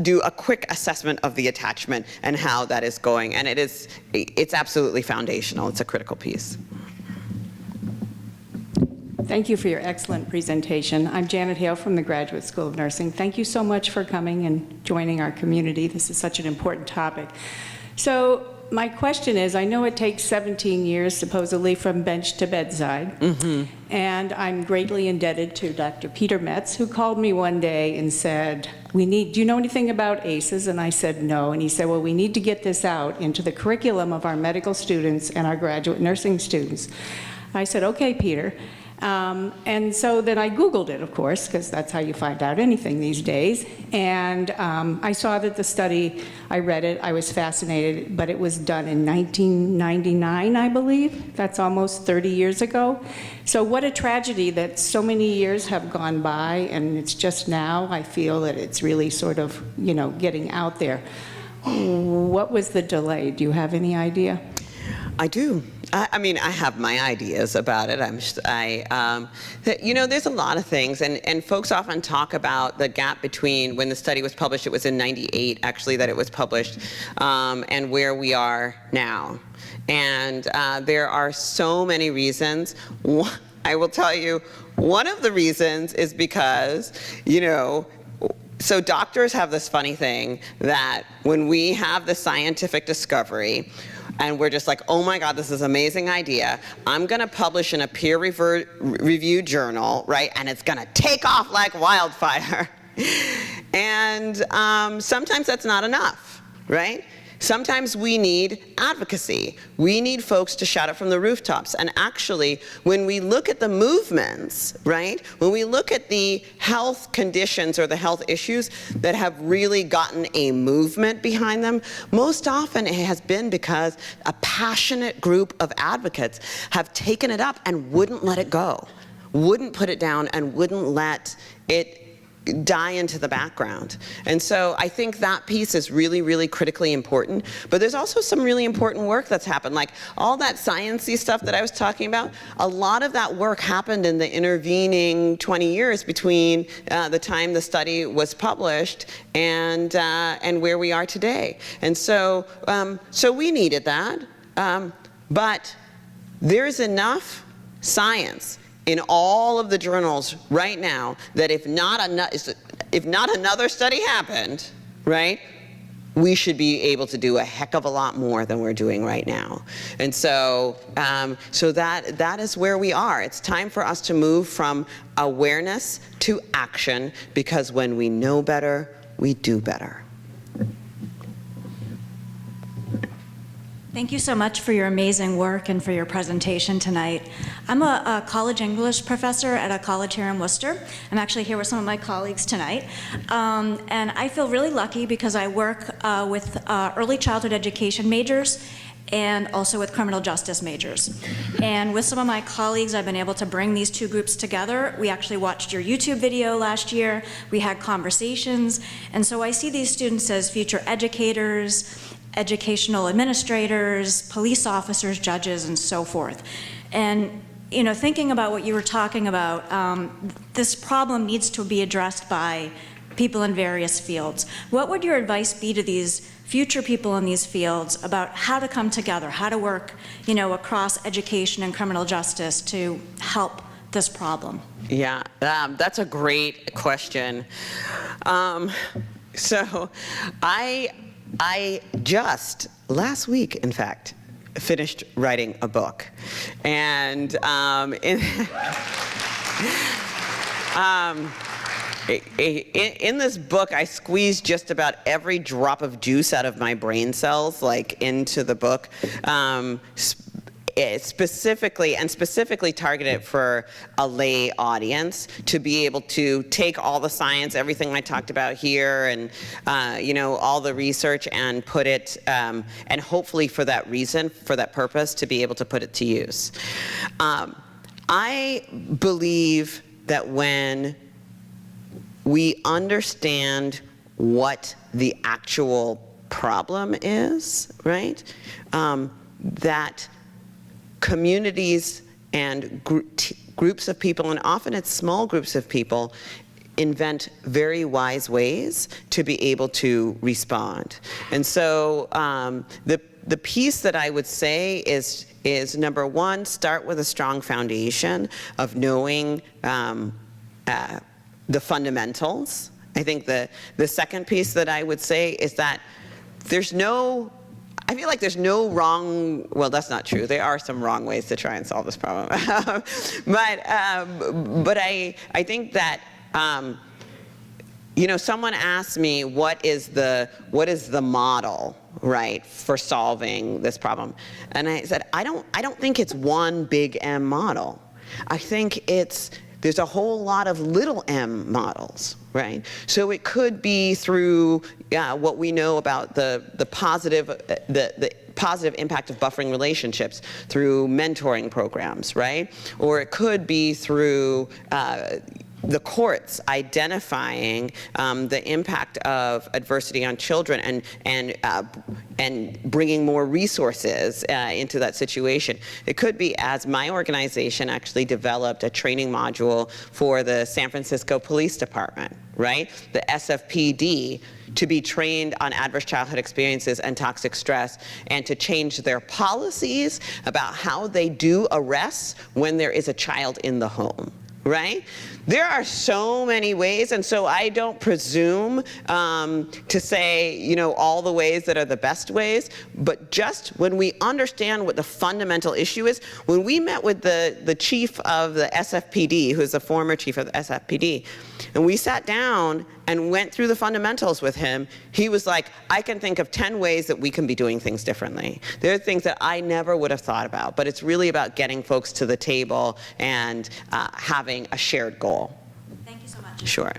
do a quick assessment of the attachment and how that is going. And it's absolutely foundational. It's a critical piece. Thank you for your excellent presentation. I'm Janet Hale from the Graduate School of Nursing. Thank you so much for coming and joining our community. This is such an important topic. So my question is, I know it takes 17 years, supposedly, from bench to bedside, and I'm greatly indebted to Dr. Peter Metz, who called me one day and said, do you know anything about ACEs? And I said, no. And he said, well, we need to get this out into the curriculum of our medical students and our graduate nursing students. I said, okay, Peter. And so then I Googled it, of course, because that's how you find out anything these days. And I saw that the study, I read it, I was fascinated, but it was done in 1999, I believe. That's almost 30 years ago. So what a tragedy that so many years have gone by, and it's just now I feel that it's really sort of, getting out there. What was the delay? Do you have any idea? I do. I mean, I have my ideas about it. There's a lot of things, and folks often talk about the gap between when the study was published, it was in '98, actually, that it was published, and where we are now. And there are so many reasons. I will tell you, one of the reasons is because, so doctors have this funny thing that when we have the scientific discovery, and we're just like, oh my God, this is an amazing idea. I'm gonna publish in a peer-reviewed journal, right? And it's gonna take off like wildfire. And sometimes that's not enough, right? Sometimes we need advocacy. We need folks to shout it from the rooftops. And actually, when we look at the movements, right? When we look at the health conditions or the health issues that have really gotten a movement behind them, most often it has been because a passionate group of advocates have taken it up and wouldn't let it go, wouldn't put it down, and wouldn't let it die into the background. And so I think that piece is really, really critically important. But there's also some really important work that's happened. Like all that science-y stuff that I was talking about, a lot of that work happened in the intervening 20 years between the time the study was published and where we are today. And so, so we needed that. But there's enough science in all of the journals right now that if not another study happened, right, we should be able to do a heck of a lot more than we're doing right now. And so, so that is where we are. It's time for us to move from awareness to action, because when we know better, we do better. Thank you so much for your amazing work and for your presentation tonight. I'm a college English professor at a college here in Worcester. I'm actually here with some of my colleagues tonight. And I feel really lucky because I work with early childhood education majors and also with criminal justice majors. And with some of my colleagues, I've been able to bring these two groups together. We actually watched your YouTube video last year. We had conversations. And so I see these students as future educators, educational administrators, police officers, judges, and so forth. And thinking about what you were talking about, this problem needs to be addressed by people in various fields. What would your advice be to these future people in these fields about how to come together, how to work, across education and criminal justice to help this problem? Yeah, that's a great question. So I just, last week, in fact, finished writing a book. And in this book, I squeezed just about every drop of juice out of my brain cells, like, into the book. Specifically targeted for a lay audience to be able to take all the science, everything I talked about here, and all the research, and put it, and hopefully for that reason, for that purpose, to be able to put it to use. I believe that when we understand what the actual problem is, right, that communities and groups of people, and often it's small groups of people, invent very wise ways to be able to respond. And so the piece that I would say is number one, start with a strong foundation of knowing the fundamentals. I think the second piece that I would say is that I feel like there's no wrong, well, that's not true. There are some wrong ways to try and solve this problem. but I think that, someone asked me, what is the model, right, for solving this problem? And I said, I don't think it's one big M model. I think there's a whole lot of little m models, right? So it could be through what we know about the positive impact of buffering relationships through mentoring programs, right? Or it could be through the courts identifying the impact of adversity on children and bringing more resources into that situation. It could be, as my organization actually developed a training module for the San Francisco Police Department, right? The SFPD, to be trained on adverse childhood experiences and toxic stress, and to change their policies about how they do arrests when there is a child in the home, right? There are so many ways, and so I don't presume to say, all the ways that are the best ways, but just when we understand what the fundamental issue is, when we met with the chief of the SFPD, who is the former chief of the SFPD, and we sat down and went through the fundamentals with him, he was like, I can think of 10 ways that we can be doing things differently. There are things that I never would have thought about, but it's really about getting folks to the table and having a shared goal. Thank you so much. Sure.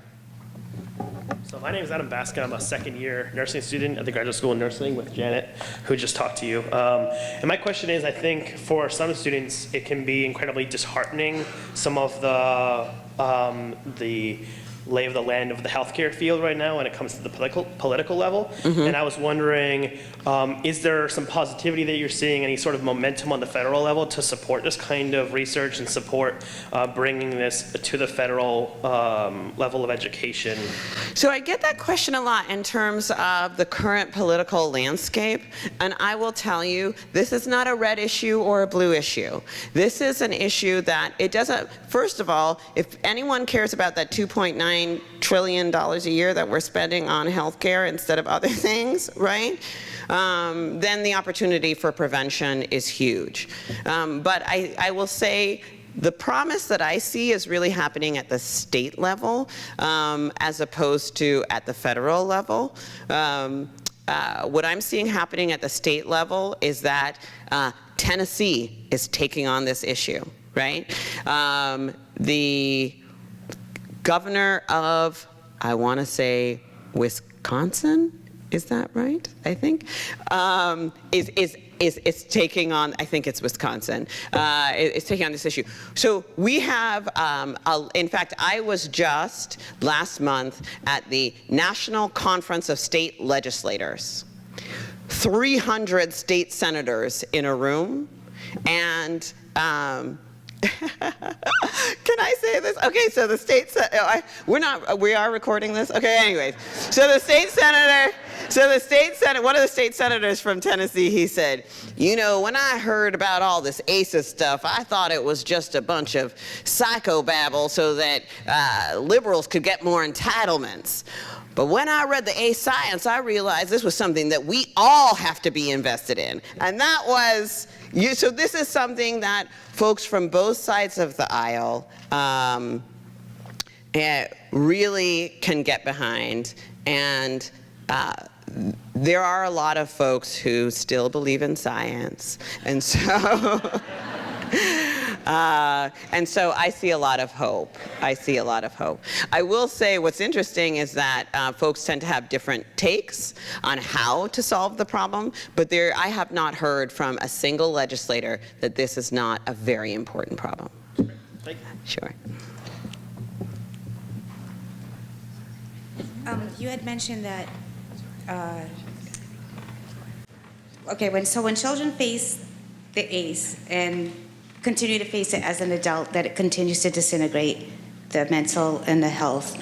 So my name is Adam Baskin. I'm a second-year nursing student at the Graduate School of Nursing with Janet, who just talked to you. And my question is, I think for some students, it can be incredibly disheartening, some of the lay of the land of the healthcare field right now when it comes to the political level. And I was wondering, is there some positivity that you're seeing, any sort of momentum on the federal level to support this kind of research and support bringing this to the federal level of education? So I get that question a lot in terms of the current political landscape, and I will tell you, this is not a red issue or a blue issue. This is an issue that it doesn't, first of all, if anyone cares about that $2.9 trillion a year that we're spending on healthcare instead of other things, right? Then the opportunity for prevention is huge. But I will say the promise that I see is really happening at the state level as opposed to at the federal level. What I'm seeing happening at the state level is that Tennessee is taking on this issue, right? The governor of, I want to say, Wisconsin, is that right? I think, is taking on, I think it's Wisconsin, is taking on this issue. So we have, in fact, I was just last month at the National Conference of State Legislators. 300 state senators in a room, and can I say this? Okay, so the state, we are recording this? Okay, anyways. So the state senator, one of the state senators from Tennessee, he said, when I heard about all this ACEs stuff, I thought it was just a bunch of psychobabble so that liberals could get more entitlements. But when I read the ACE science, I realized this was something that we all have to be invested in. And that was, so this is something that folks from both sides of the aisle really can get behind. And there are a lot of folks who still believe in science. And so, I see a lot of hope. I will say what's interesting is that folks tend to have different takes on how to solve the problem, but I have not heard from a single legislator that this is not a very important problem. Sure. You had mentioned that, when children face the ACE and continue to face it as an adult, that it continues to disintegrate the mental and the health.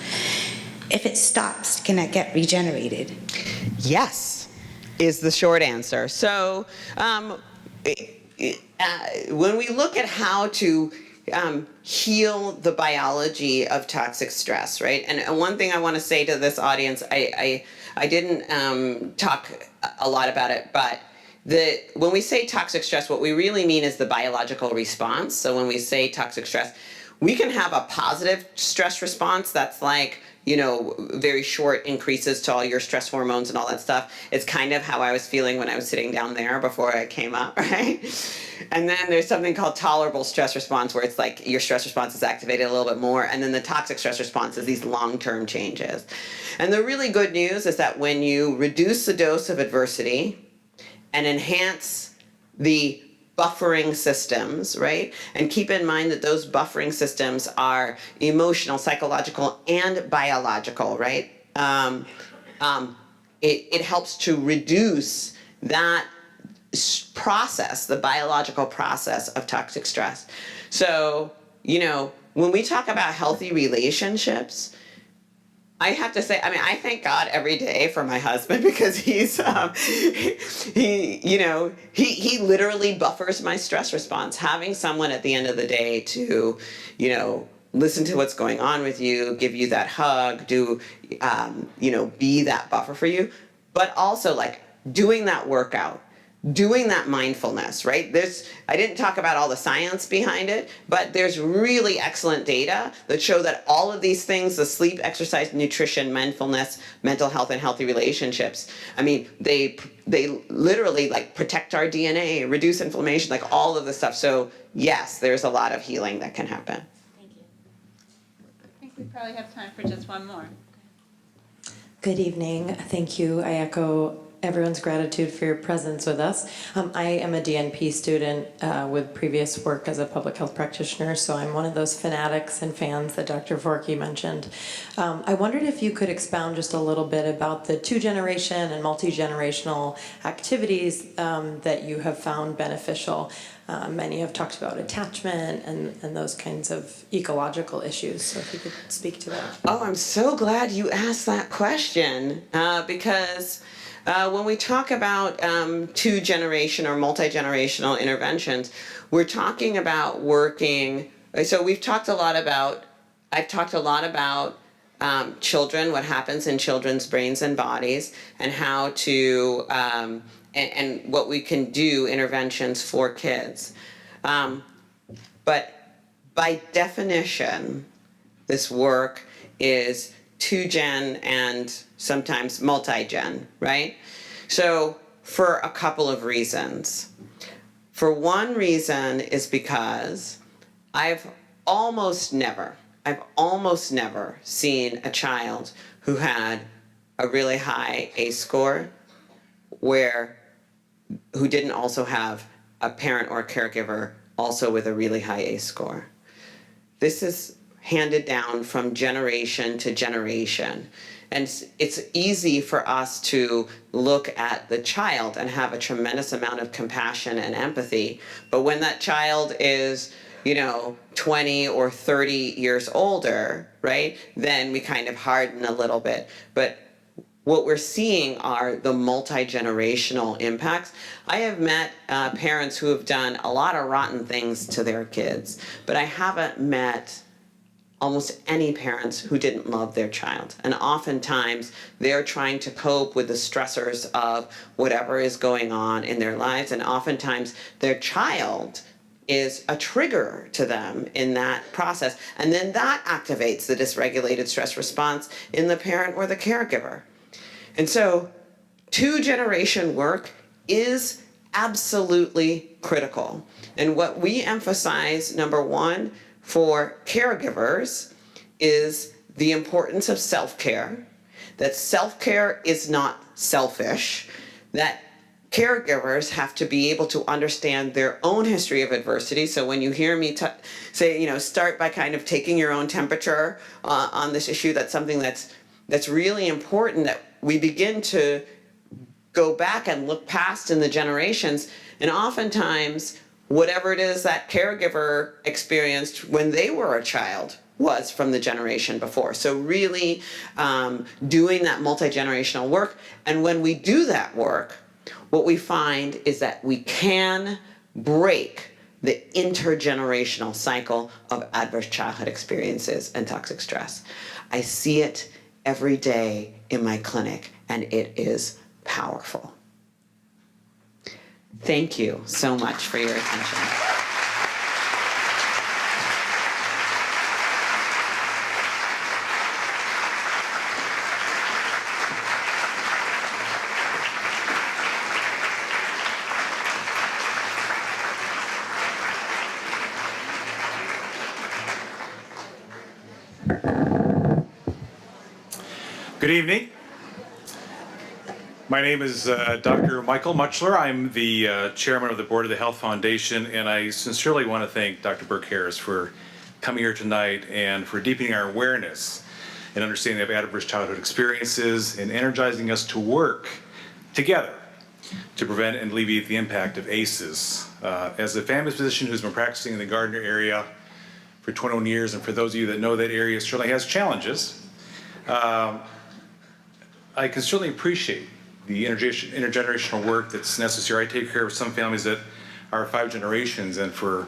If it stops, can that get regenerated? Yes. is the short answer. So when we look at how to heal the biology of toxic stress, right? And one thing I want to say to this audience, I didn't talk a lot about it, but when we say toxic stress, what we really mean is the biological response. So when we say toxic stress, we can have a positive stress response that's like, very short increases to all your stress hormones and all that stuff. It's kind of how I was feeling when I was sitting down there before I came up, right? And then there's something called tolerable stress response, where it's like your stress response is activated a little bit more. And then the toxic stress response is these long-term changes. And the really good news is that when you reduce the dose of adversity and enhance the buffering systems, right? And keep in mind that those buffering systems are emotional, psychological, and biological, right? It helps to reduce that process, the biological process of toxic stress. So, when we talk about healthy relationships, I have to say, I thank God every day for my husband, because he literally buffers my stress response. Having someone at the end of the day to, listen to what's going on with you, give you that hug, be that buffer for you, but also like doing that workout, doing that mindfulness, right? I didn't talk about all the science behind it, but there's really excellent data that show that all of these things, the sleep, exercise, nutrition, mindfulness, mental health, and healthy relationships, they literally like protect our DNA, reduce inflammation, like all of this stuff. So yes, there's a lot of healing that can happen. Thank you. I think we probably have time for just one more. Good evening. Thank you. I echo everyone's gratitude for your presence with us. I am a DNP student with previous work as a public health practitioner, so I'm one of those fanatics and fans that Dr. Fourkey mentioned. I wondered if you could expound just a little bit about the two-generation and multi-generational activities that you have found beneficial. Many have talked about attachment and those kinds of ecological issues, so if you could speak to that. Oh, I'm so glad you asked that question, because when we talk about two-generation or multi-generational interventions, we're talking about working. So I've talked a lot about children, what happens in children's brains and bodies, and how to and what we can do interventions for kids. But by definition, this work is two-gen and sometimes multi-gen, right? So for a couple of reasons. For one reason is because I've almost never seen a child who had a really high ACE score who didn't also have a parent or caregiver also with a really high ACE score. This is handed down from generation to generation. And it's easy for us to look at the child and have a tremendous amount of compassion and empathy. But when that child is, 20 or 30 years older, right, then we kind of harden a little bit. But what we're seeing are the multi-generational impacts. I have met parents who have done a lot of rotten things to their kids, but I haven't met almost any parents who didn't love their child. And oftentimes they're trying to cope with the stressors of whatever is going on in their lives. And oftentimes their child is a trigger to them in that process. And then that activates the dysregulated stress response in the parent or the caregiver. And so two-generation work is absolutely critical. And what we emphasize, number one, for caregivers is the importance of self-care, that self-care is not selfish, that caregivers have to be able to understand their own history of adversity. So when you hear me say, start by kind of taking your own temperature on this issue, that's something that's really important, that we begin to go back and look past in the generations. And oftentimes, whatever it is that caregiver experienced when they were a child was from the generation before. So really doing that multi-generational work. And when we do that work, what we find is that we can break the intergenerational cycle of adverse childhood experiences and toxic stress. I see it every day in my clinic, and it is powerful. Thank you so much for your attention. Good evening. My name is Dr. Michael Muchler. I'm the chairman of the board of the Health Foundation, and I sincerely want to thank Dr. Burke Harris for coming here tonight and for deepening our awareness and understanding of adverse childhood experiences and energizing us to work together to prevent and alleviate the impact of ACEs. As a family physician who's been practicing in the Gardner area for 21 years, and for those of you that know that area certainly has challenges, I can certainly appreciate the intergenerational work that's necessary. I take care of some families that are 5 generations, and for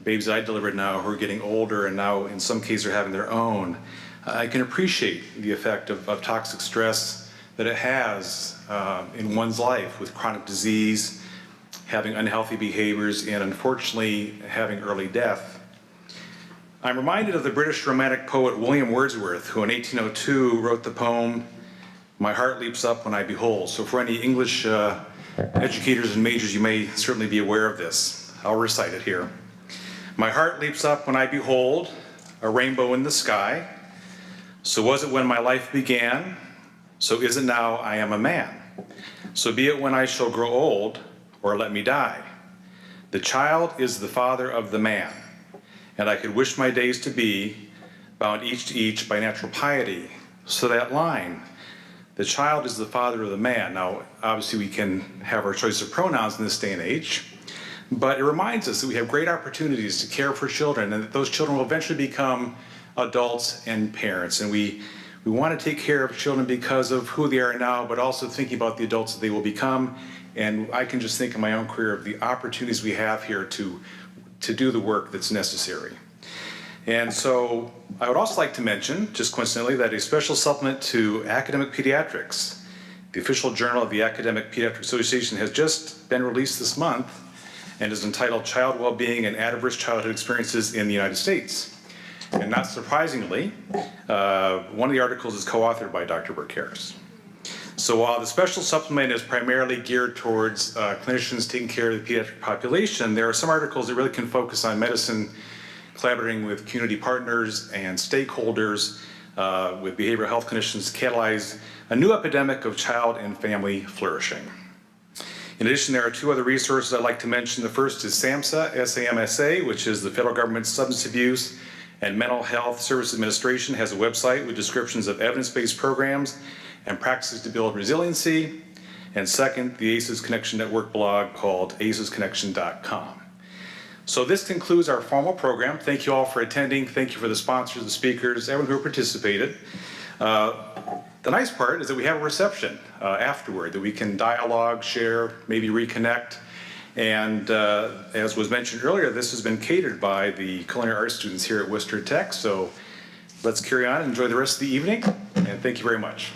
babies I delivered now who are getting older and now in some cases are having their own, I can appreciate the effect of toxic stress that it has in one's life with chronic disease, having unhealthy behaviors, and unfortunately having early death. I'm reminded of the British Romantic poet William Wordsworth, who in 1802 wrote the poem, "My heart leaps up when I behold." So for any English educators and majors, you may certainly be aware of this. I'll recite it here. "My heart leaps up when I behold a rainbow in the sky. So was it when my life began, so is it now I am a man. So be it when I shall grow old, or let me die. The child is the father of the man, and I could wish my days to be bound each to each by natural piety." So that line, the child is the father of the man. Now, obviously we can have our choice of pronouns in this day and age, but it reminds us that we have great opportunities to care for children, and that those children will eventually become adults and parents. And we want to take care of children because of who they are now, but also thinking about the adults that they will become. And I can just think in my own career of the opportunities we have here to do the work that's necessary. And so I would also like to mention, just coincidentally, that a special supplement to Academic Pediatrics, the official journal of the Academic Pediatric Association, has just been released this month and is entitled Child Wellbeing and Adverse Childhood Experiences in the United States. And not surprisingly, one of the articles is co-authored by Dr. Burke Harris. So while the special supplement is primarily geared towards clinicians taking care of the pediatric population, there are some articles that really can focus on medicine collaborating with community partners and stakeholders with behavioral health clinicians to catalyze a new epidemic of child and family flourishing. In addition, there are 2 other resources I'd like to mention. The first is SAMHSA, S-A-M-S-A, which is the federal government's Substance Abuse and Mental Health Services Administration, has a website with descriptions of evidence-based programs and practices to build resiliency. And second, the ACEs Connection Network blog called acesconnection.com. So this concludes our formal program. Thank you all for attending. Thank you for the sponsors, the speakers, everyone who participated. The nice part is that we have a reception afterward, that we can dialogue, share, maybe reconnect. And as was mentioned earlier, this has been catered by the culinary arts students here at Worcester Tech. So let's carry on and enjoy the rest of the evening. And thank you very much.